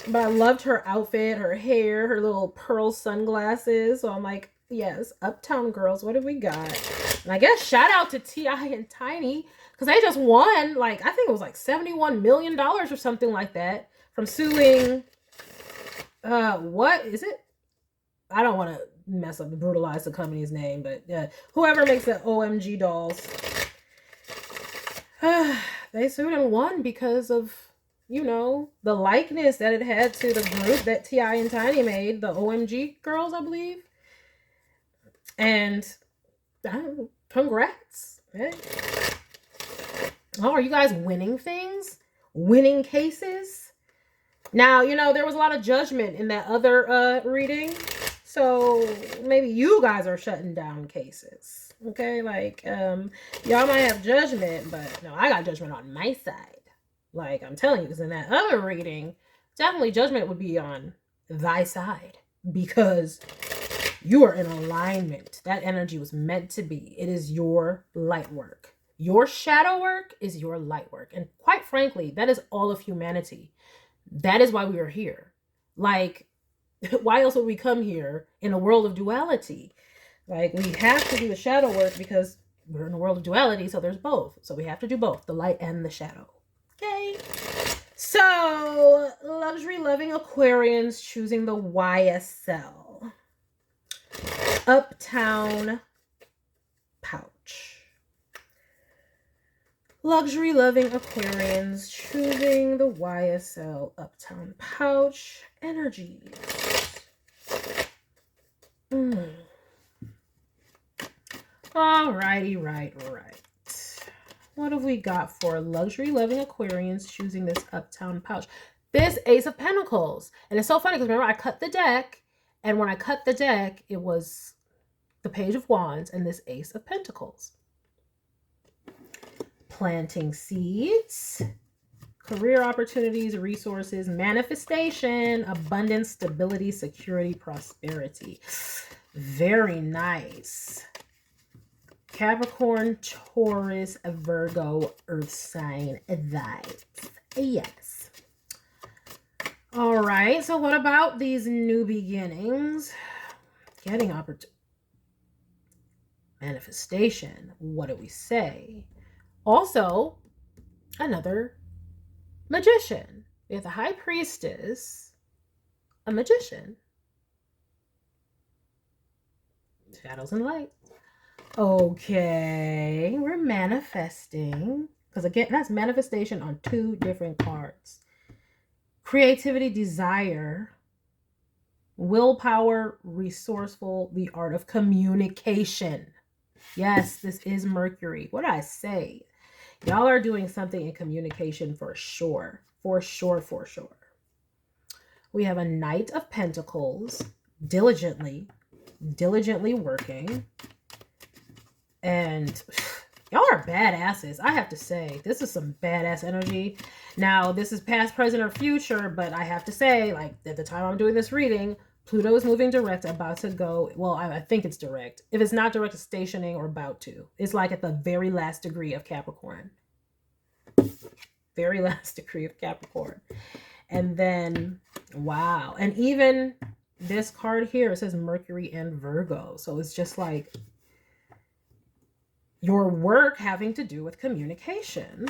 But I loved her outfit, her hair, her little pearl sunglasses. So I'm like, yes, Uptown Girls. What have we got? And I guess shout out to T.I. and Tiny. Because they just won, like, I think it was like $71 million or something like that. From suing, what is it? I don't want to mess up, brutalize the company's name, but whoever makes the OMG dolls, they sued and won because of, you know, the likeness that it had to the group that T.I. and Tiny made, the OMG girls, I believe. And congrats. Hey. Oh, are you guys winning things? Winning cases? Now, you know, there was a lot of judgment in that other reading. So maybe you guys are shutting down cases. Okay, like y'all might have judgment, but no, I got judgment on my side. Like I'm telling you, because in that other reading, definitely judgment would be on thy side because you are in alignment. That energy was meant to be. It is your light work. Your shadow work is your light work. And quite frankly, that is all of humanity. That is why we are here. Like, why else would we come here in a world of duality? Like, we have to do the shadow work because we're in a world of duality, so there's both. So we have to do both, the light and the shadow. Okay? So, luxury-loving Aquarians choosing the YSL Uptown Pouch. Luxury-loving Aquarians choosing the YSL Uptown Pouch energy. Alrighty, right. What have we got for luxury-loving Aquarians choosing this Uptown Pouch? This Ace of Pentacles. And it's so funny because remember I cut the deck, and when I cut the deck, it was the Page of Wands and this Ace of Pentacles. Planting seeds, career opportunities, resources, manifestation, abundance, stability, security, prosperity. Very nice. Capricorn, Taurus, Virgo, Earth sign vibes. Yes. All right. So what about these new beginnings? Getting opportunity. Manifestation. What do we say? Also, another magician. We have the High Priestess, a magician. Shadows and light. Okay, we're manifesting. Because again, that's manifestation on two different cards. Creativity, desire, willpower, resourceful, the art of communication. Yes, this is Mercury. What did I say? Y'all are doing something in communication for sure. For sure. We have a Knight of Pentacles, diligently working. And y'all are badasses. I have to say, this is some badass energy. Now, this is past, present, or future, but I have to say, like, at the time I'm doing this reading, Pluto is moving direct, about to go. Well, I think it's direct. If it's not direct, it's stationing or about to. It's like at the very last degree of Capricorn. Very last degree of Capricorn. And then, wow. And even this card here, it says Mercury and Virgo. So it's just like your work having to do with communication.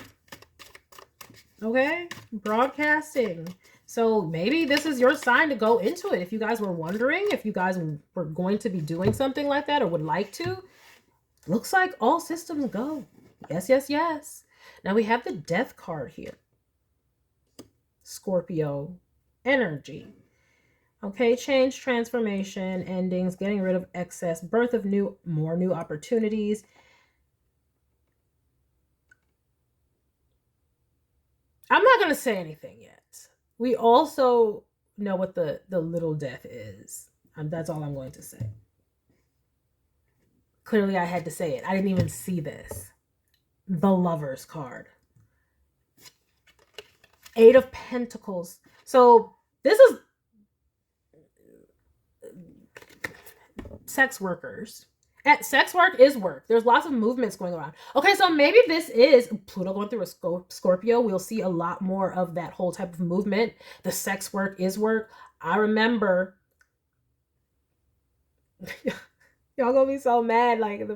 Okay? Broadcasting. So maybe this is your sign to go into it. If you guys were wondering if you guys were going to be doing something like that or would like to, looks like all systems go. Yes. Now we have the Death card here. Scorpio energy. Okay, change, transformation, endings, getting rid of excess, birth of more new opportunities. I'm not going to say anything yet. We also know what the little death is. That's all I'm going to say. Clearly, I had to say it. I didn't even see this. The Lovers card. Eight of Pentacles. So this is sex workers. At sex work is work. There's lots of movements going around. Okay, so maybe this is Pluto going through a Scorpio. We'll see a lot more of that whole type of movement. The sex work is work. I remember y'all gonna be so mad. Like,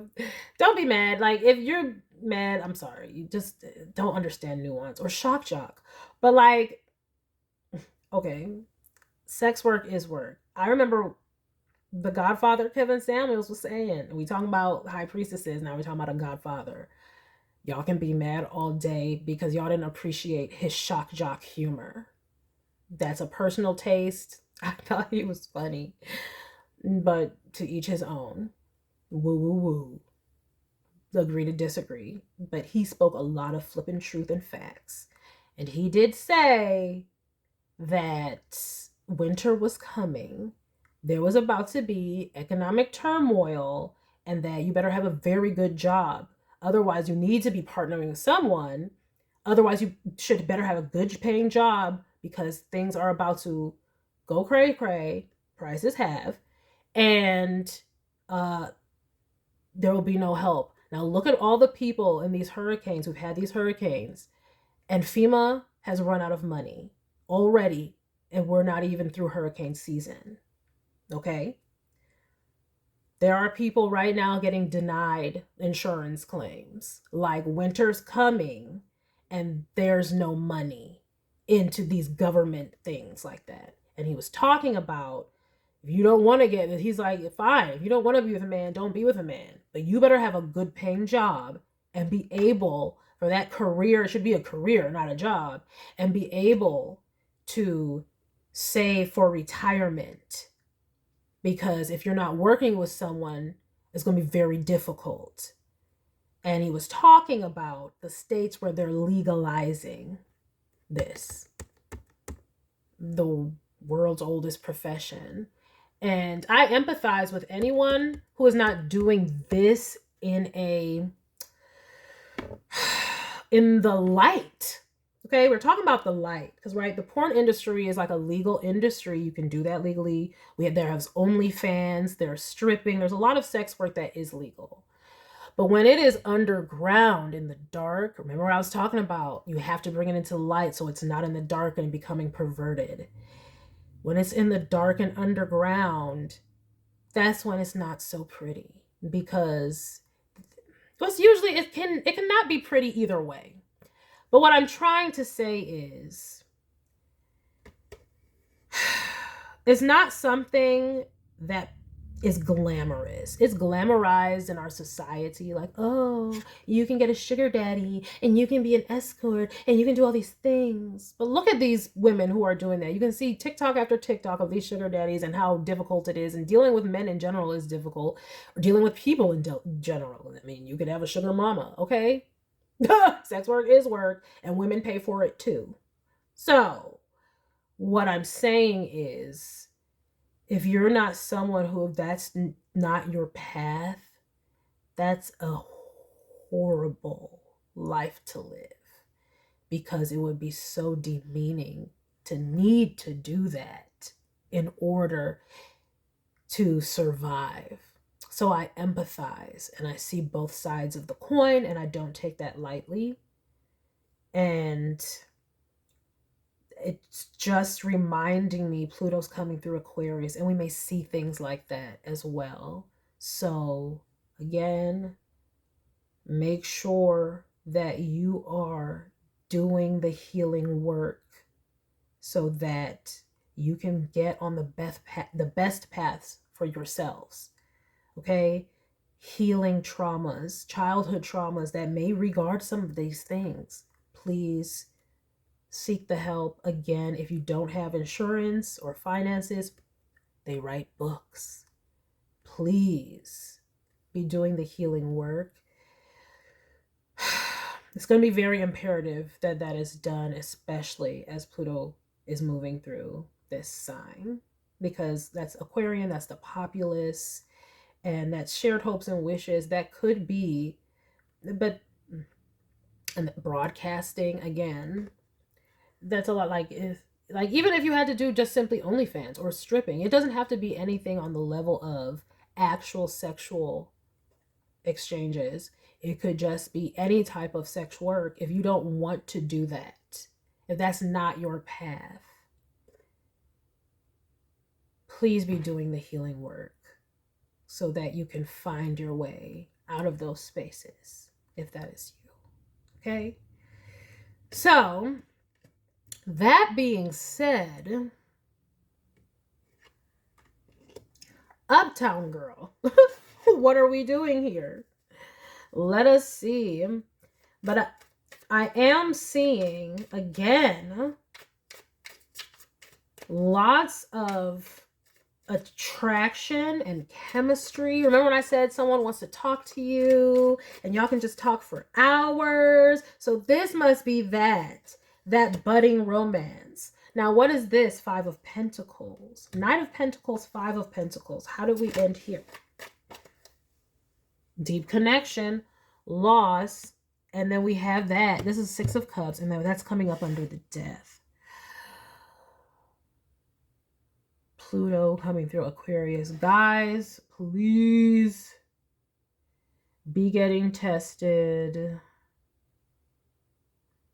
don't be mad. Like, if you're mad, I'm sorry. You just don't understand nuance or shock jock. But like, okay, sex work is work. I remember the Godfather Kevin Samuels was saying, we talking about high priestesses, now we're talking about a Godfather. Y'all can be mad all day because y'all didn't appreciate his shock jock humor. That's a personal taste. I thought he was funny, but to each his own. Woo woo woo. Agree to disagree. But he spoke a lot of flipping truth and facts. And he did say that winter was coming. There was about to be economic turmoil, and that you better have a very good job. Otherwise, you need to be partnering with someone. Otherwise, you should better have a good paying job because things are about to go cray cray. Prices have. And there will be no help. Now, look at all the people in these hurricanes who've had these hurricanes. And FEMA has run out of money already. And we're not even through hurricane season. Okay? There are people right now getting denied insurance claims. Like, winter's coming and there's no money into these government things like that. And he was talking about, if you don't want to get it, he's like, fine. If you don't want to be with a man, don't be with a man. But you better have a good paying job and be able for that career. It should be a career, not a job. And be able to save for retirement. Because if you're not working with someone, it's going to be very difficult. And he was talking about the states where they're legalizing this. The world's oldest profession. And I empathize with anyone who is not doing this in the light. Okay, we're talking about the light because, right, the porn industry is like a legal industry. You can do that legally. There's OnlyFans, there's stripping, there's a lot of sex work that is legal. But when it is underground in the dark, remember what I was talking about? You have to bring it into light so it's not in the dark and becoming perverted. When it's in the dark and underground, that's when it's not so pretty because usually it cannot be pretty either way. But what I'm trying to say is, it's not something that is glamorous. It's glamorized in our society. Like, oh, you can get a sugar daddy and you can be an escort and you can do all these things. But look at these women who are doing that. You can see TikTok after TikTok of these sugar daddies and how difficult it is. And dealing with men in general is difficult. Or dealing with people in general. I mean, you could have a sugar mama, okay? Sex work is work, and women pay for it too. So, what I'm saying is, if you're not someone who that's not your path, that's a horrible life to live, because it would be so demeaning to need to do that in order to survive. So I empathize and I see both sides of the coin, and I don't take that lightly. And it's just reminding me Pluto's coming through Aquarius, and we may see things like that as well. So again, make sure that you are doing the healing work so that you can get on the best paths for yourselves. Okay? Healing traumas, childhood traumas that may regard some of these things. Please seek the help. Again, if you don't have insurance or finances, they write books. Please be doing the healing work. It's going to be very imperative that that is done, especially as Pluto is moving through this sign, because that's Aquarian, that's the populace, and that's shared hopes and wishes. That could be, but and broadcasting, again, that's a lot. Like even if you had to do just simply OnlyFans or stripping, it doesn't have to be anything on the level of actual sexual exchanges. It could just be any type of sex work. If you don't want to do that, if that's not your path, please be doing the healing work so that you can find your way out of those spaces, if that is you. Okay? So, that being said, Uptown Girl, what are we doing here? Let us see. But I am seeing, again, lots of attraction and chemistry. Remember when I said someone wants to talk to you and y'all can just talk for hours? So this must be that budding romance. Now, what is this? 5 of Pentacles. Knight of Pentacles, 5 of Pentacles. How did we end here? Deep connection, loss, and then we have that. This is 6 of Cups, and then that's coming up under the Death. Pluto coming through Aquarius. Guys, please be getting tested.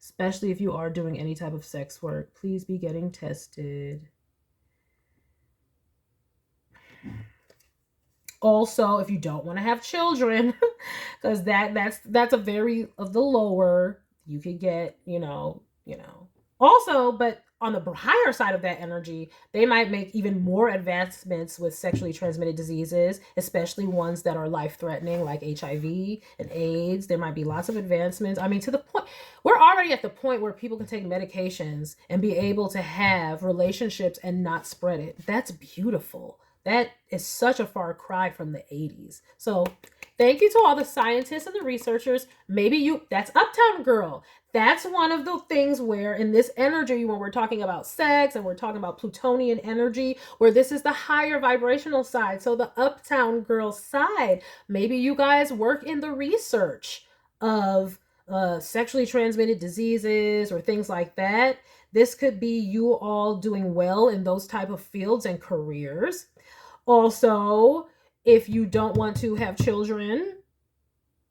Especially if you are doing any type of sex work. Please be getting tested. Also, if you don't want to have children, because that's a very of the lower, you could get, you know. Also, but on the higher side of that energy, they might make even more advancements with sexually transmitted diseases, especially ones that are life-threatening, like HIV and AIDS. There might be lots of advancements. I mean, to the point, we're already at the point where people can take medications and be able to have relationships and not spread it. That's beautiful. That is such a far cry from the 80s. So thank you to all the scientists and the researchers. Maybe that's Uptown Girl. That's one of the things where in this energy, when we're talking about sex and we're talking about Plutonian energy, where this is the higher vibrational side. So the Uptown Girl side, maybe you guys work in the research of sexually transmitted diseases or things like that. This could be you all doing well in those type of fields and careers. Also, if you don't want to have children,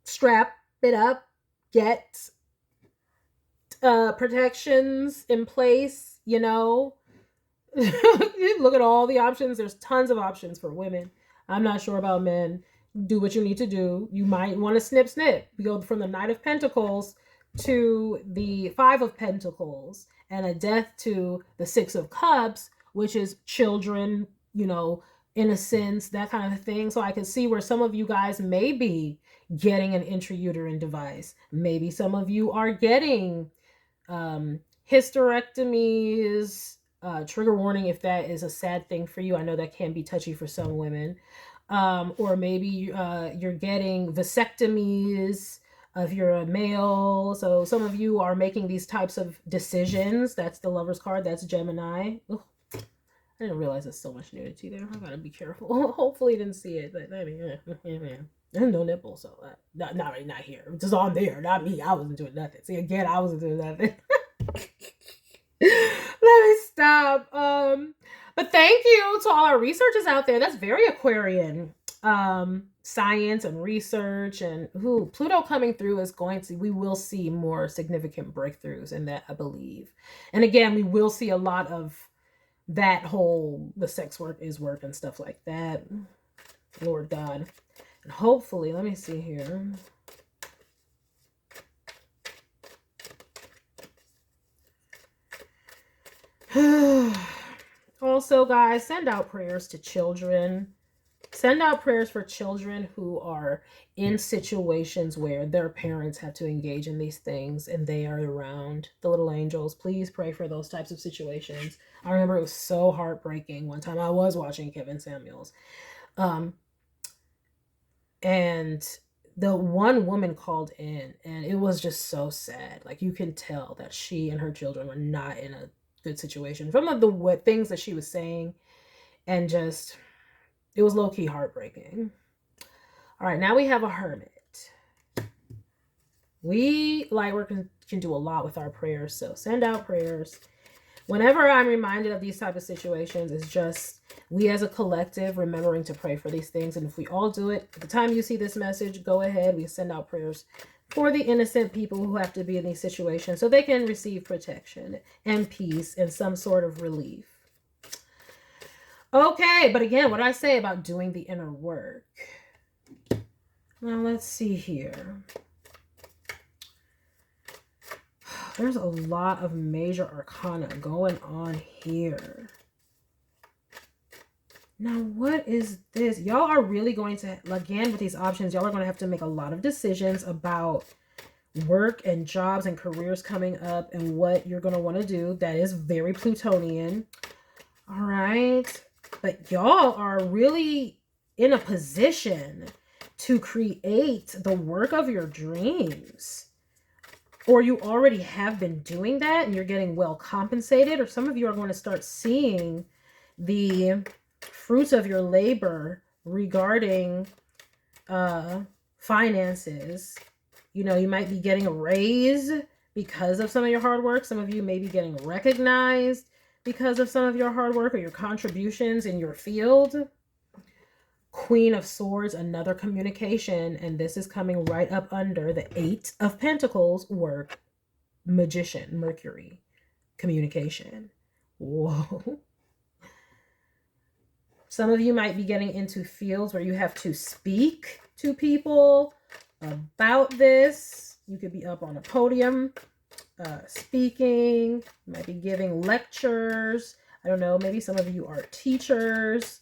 strap it up, get protections in place, you know. Look at all the options. There's tons of options for women. I'm not sure about men. Do what you need to do. You might want to snip. We go from the Knight of Pentacles to the 5 of Pentacles and a Death to the 6 of Cups, which is children, you know, innocence, that kind of thing. So I can see where some of you guys may be getting an intrauterine device. Maybe some of you are getting hysterectomies, trigger warning if that is a sad thing for you. I know that can be touchy for some women. Or maybe you're getting vasectomies if you're a male. So some of you are making these types of decisions. That's the Lover's card. That's Gemini. Ugh. I didn't realize there's so much nudity there. I gotta be careful. Hopefully you didn't see it. But I mean, there's no nipple, so not here. It's just on there, not me. I wasn't doing nothing. See, again, I wasn't doing nothing. Let me stop. But thank you to all our researchers out there. That's very Aquarian. Science and research, and Pluto coming through is we will see more significant breakthroughs in that, I believe. And again, we will see a lot of that whole, the sex work is work and stuff like that. Lord God. And hopefully, let me see here. Also, guys, send out prayers to children. Send out prayers for children who are in situations where their parents have to engage in these things and they are around. The little angels, please pray for those types of situations. I remember it was so heartbreaking. One time I was watching Kevin Samuels. And the one woman called in and it was just so sad. Like, you can tell that she and her children were not in a good situation from the things that she was saying, and just, it was low-key heartbreaking. All right, now we have a Hermit. We, Lightwork, can do a lot with our prayers, so send out prayers. Whenever I'm reminded of these type of situations, it's just we as a collective remembering to pray for these things. And if we all do it, at the time you see this message, go ahead. We send out prayers for the innocent people who have to be in these situations so they can receive protection and peace and some sort of relief. Okay, but again, what did I say about doing the inner work? Now, let's see here. There's a lot of major arcana going on here. Now, what is this? Y'all are really going to, again, with these options, y'all are going to have to make a lot of decisions about work and jobs and careers coming up and what you're going to want to do. That is very Plutonian. All right. But y'all are really in a position to create the work of your dreams. Or you already have been doing that and you're getting well compensated. Or some of you are going to start seeing the fruits of your labor regarding finances. You know, you might be getting a raise because of some of your hard work. Some of you may be getting recognized because of some of your hard work or your contributions in your field. Queen of Swords, another communication, and this is coming right up under the 8 of Pentacles work. Magician, Mercury, communication. Whoa. Some of you might be getting into fields where you have to speak to people about this. You could be up on a podium speaking. You might be giving lectures. I don't know, maybe some of you are teachers.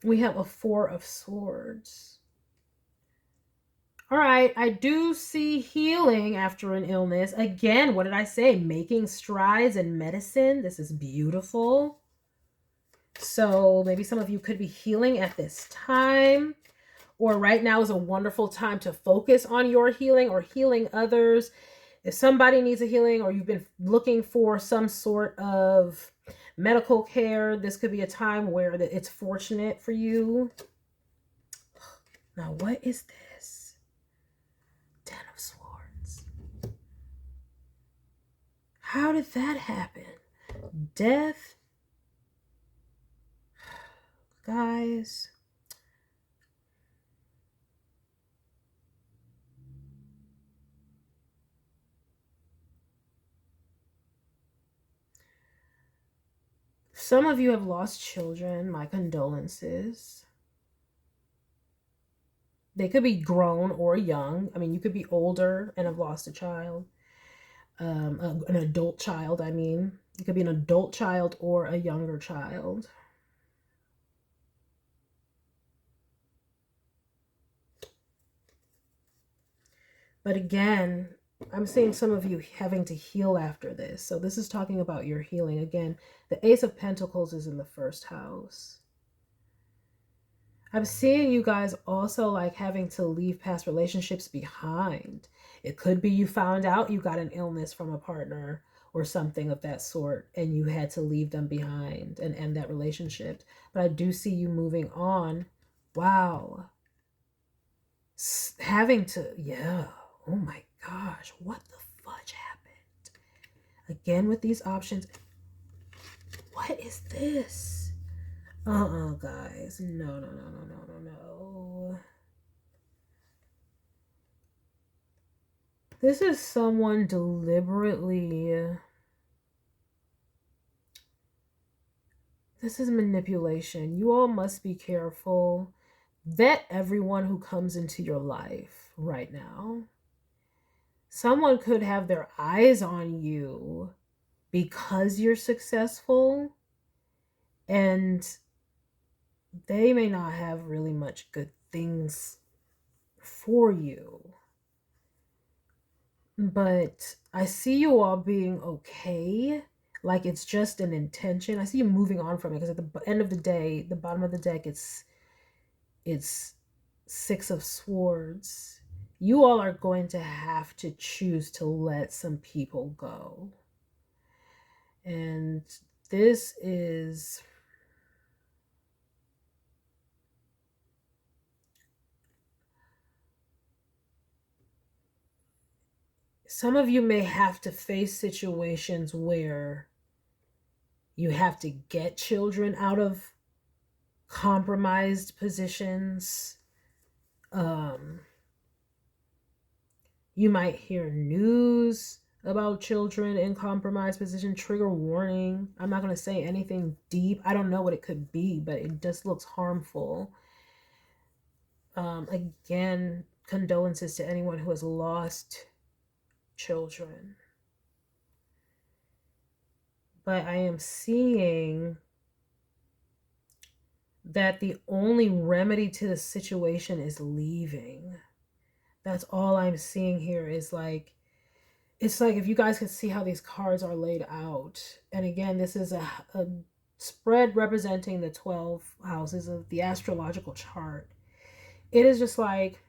We have a 4 of Swords. All right, I do see healing after an illness. Again, what did I say? Making strides in medicine. This is beautiful. So maybe some of you could be healing at this time. Or right now is a wonderful time to focus on your healing or healing others. If somebody needs a healing or you've been looking for some sort of medical care, this could be a time where it's fortunate for you. Now, what is this? 10 of Swords. How did that happen? Death. Guys. Some of you have lost children. My condolences. They could be grown or young. I mean, you could be older and have lost a child. An adult child, I mean. It could be an adult child or a younger child. But again, I'm seeing some of you having to heal after this. So this is talking about your healing. Again, the Ace of Pentacles is in the 1st house. I'm seeing you guys also like having to leave past relationships behind. It could be you found out you got an illness from a partner or something of that sort and you had to leave them behind and end that relationship. But I do see you moving on. Wow. Having to, yeah. Oh my gosh. What the fudge happened? Again with these options. What is this? Guys. No. This is someone deliberately... This is manipulation. You all must be careful. Vet everyone who comes into your life right now. Someone could have their eyes on you because you're successful, and they may not have really much good things for you. But I see you all being okay. Like it's just an intention. I see you moving on from it because at the end of the day, the bottom of the deck, it's 6 of Swords. You all are going to have to choose to let some people go. And this is... Some of you may have to face situations where You have to get children out of compromised positions. You might hear news about children in compromised position. Trigger warning. I'm not going to say anything deep. I don't know what it could be, but it just looks harmful. Again, condolences to anyone who has lost children. But I am seeing that the only remedy to the situation is leaving. That's all I'm seeing here is like, it's like if you guys can see how these cards are laid out. And again, this is a spread representing the 12 houses of the astrological chart. It is just like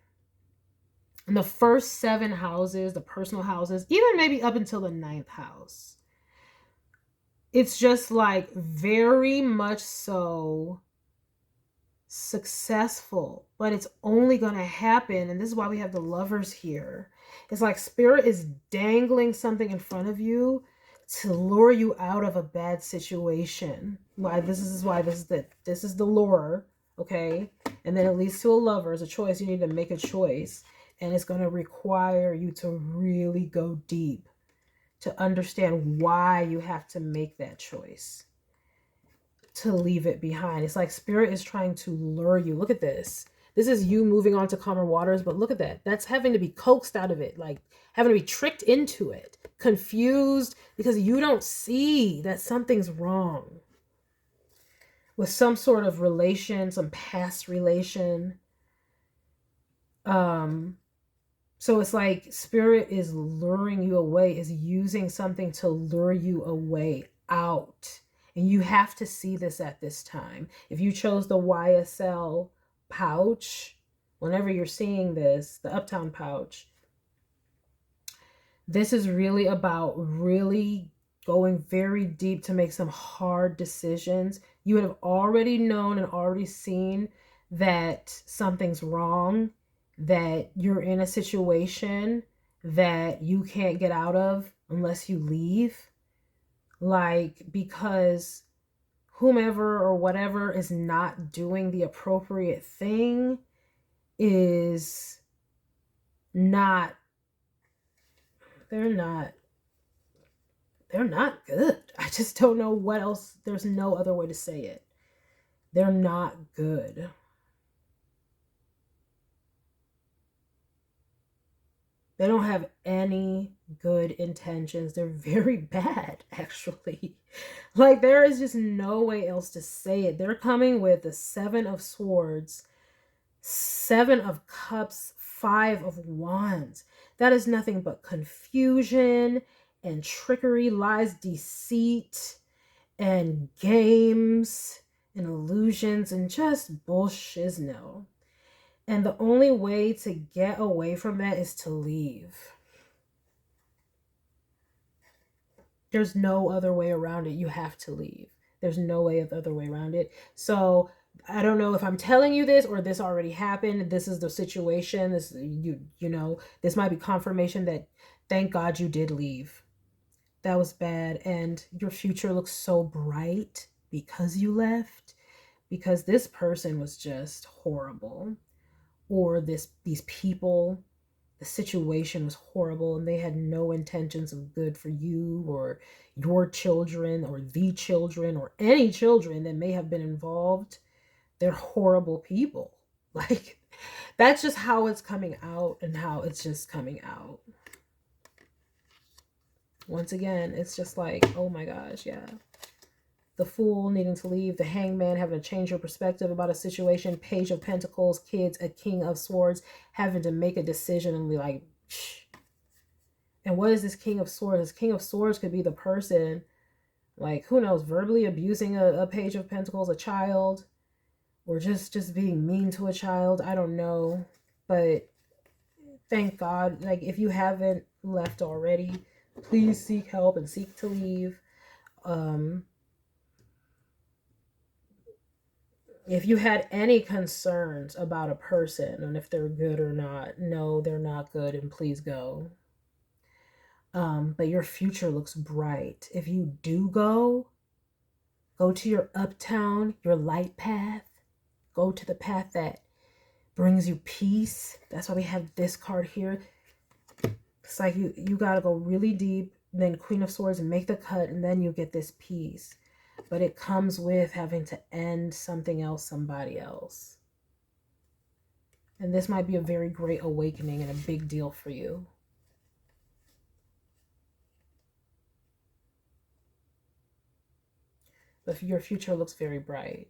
in the first 7 houses, the personal houses, even maybe up until the 9th house. It's just like very much so successful, but it's only going to happen, and this is why we have the Lovers here. It's like Spirit is dangling something in front of you to lure you out of a bad situation. This is the lure, okay? And then it leads to a Lovers, a choice. You need to make a choice, and it's going to require you to really go deep to understand why you have to make that choice, to leave it behind. It's like Spirit is trying to lure you. Look at this. This is you moving on to calmer waters, but look at that. That's having to be coaxed out of it, like having to be tricked into it, confused because you don't see that something's wrong with some sort of relation, some past relation. So it's like Spirit is luring you away, is using something to lure you away, out. And you have to see this at this time. If you chose the YSL pouch, whenever you're seeing this, the Uptown pouch, this is really about really going very deep to make some hard decisions. You would have already known and already seen that something's wrong, that you're in a situation that you can't get out of unless you leave. Like, because whomever or whatever is not doing the appropriate thing is not, they're not good. I just don't know what else. There's no other way to say it. They're not good. They don't have any good intentions. They're very bad, actually. Like, there is just no way else to say it. They're coming with the 7 of Swords, 7 of Cups, 5 of Wands. That is nothing but confusion and trickery, lies, deceit, and games and illusions and just bullshizno. And the only way to get away from that is to leave. There's no other way around it. You have to leave. There's no other way around it. So I don't know if I'm telling you this or this already happened. This is the situation. This, you know, this might be confirmation that thank God you did leave. That was bad. And your future looks so bright because you left, because this person was just horrible. Or these people, the situation was horrible and they had no intentions of good for you or your children or the children or any children that may have been involved. They're horrible people. Like, that's just how it's coming out and how it's just coming out. Once again, it's just like, oh my gosh, yeah. The Fool needing to leave, the Hangman having to change your perspective about a situation, Page of Pentacles, kids, a King of Swords having to make a decision and be like, shh. And what is this King of Swords? This King of Swords could be the person, like, who knows, verbally abusing a Page of Pentacles, a child, or just being mean to a child. I don't know. But thank God, like, if you haven't left already, please seek help and seek to leave. If you had any concerns about a person and if they're good or not, no, they're not good, and please go. But your future looks bright. If you do go, Go to your uptown, your light path. Go to the path that brings you peace. That's why we have this card here. It's like you got to go really deep, then Queen of Swords, and make the cut, and then you get this peace. But it comes with having to end something else, somebody else. And this might be a very great awakening and a big deal for you. But your future looks very bright.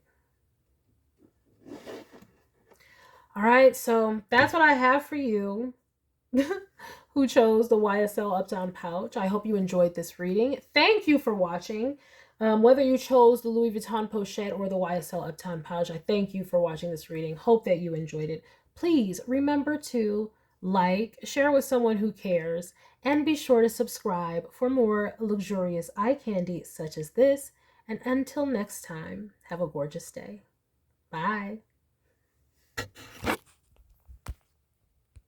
All right, so that's what I have for you who chose the YSL Uptown Pouch. I hope you enjoyed this reading. Thank you for watching. Whether you chose the Louis Vuitton Pochette or the YSL Uptown Pouch, I thank you for watching this reading. Hope that you enjoyed it. Please remember to like, share with someone who cares, and be sure to subscribe for more luxurious eye candy such as this. And until next time, have a gorgeous day. Bye.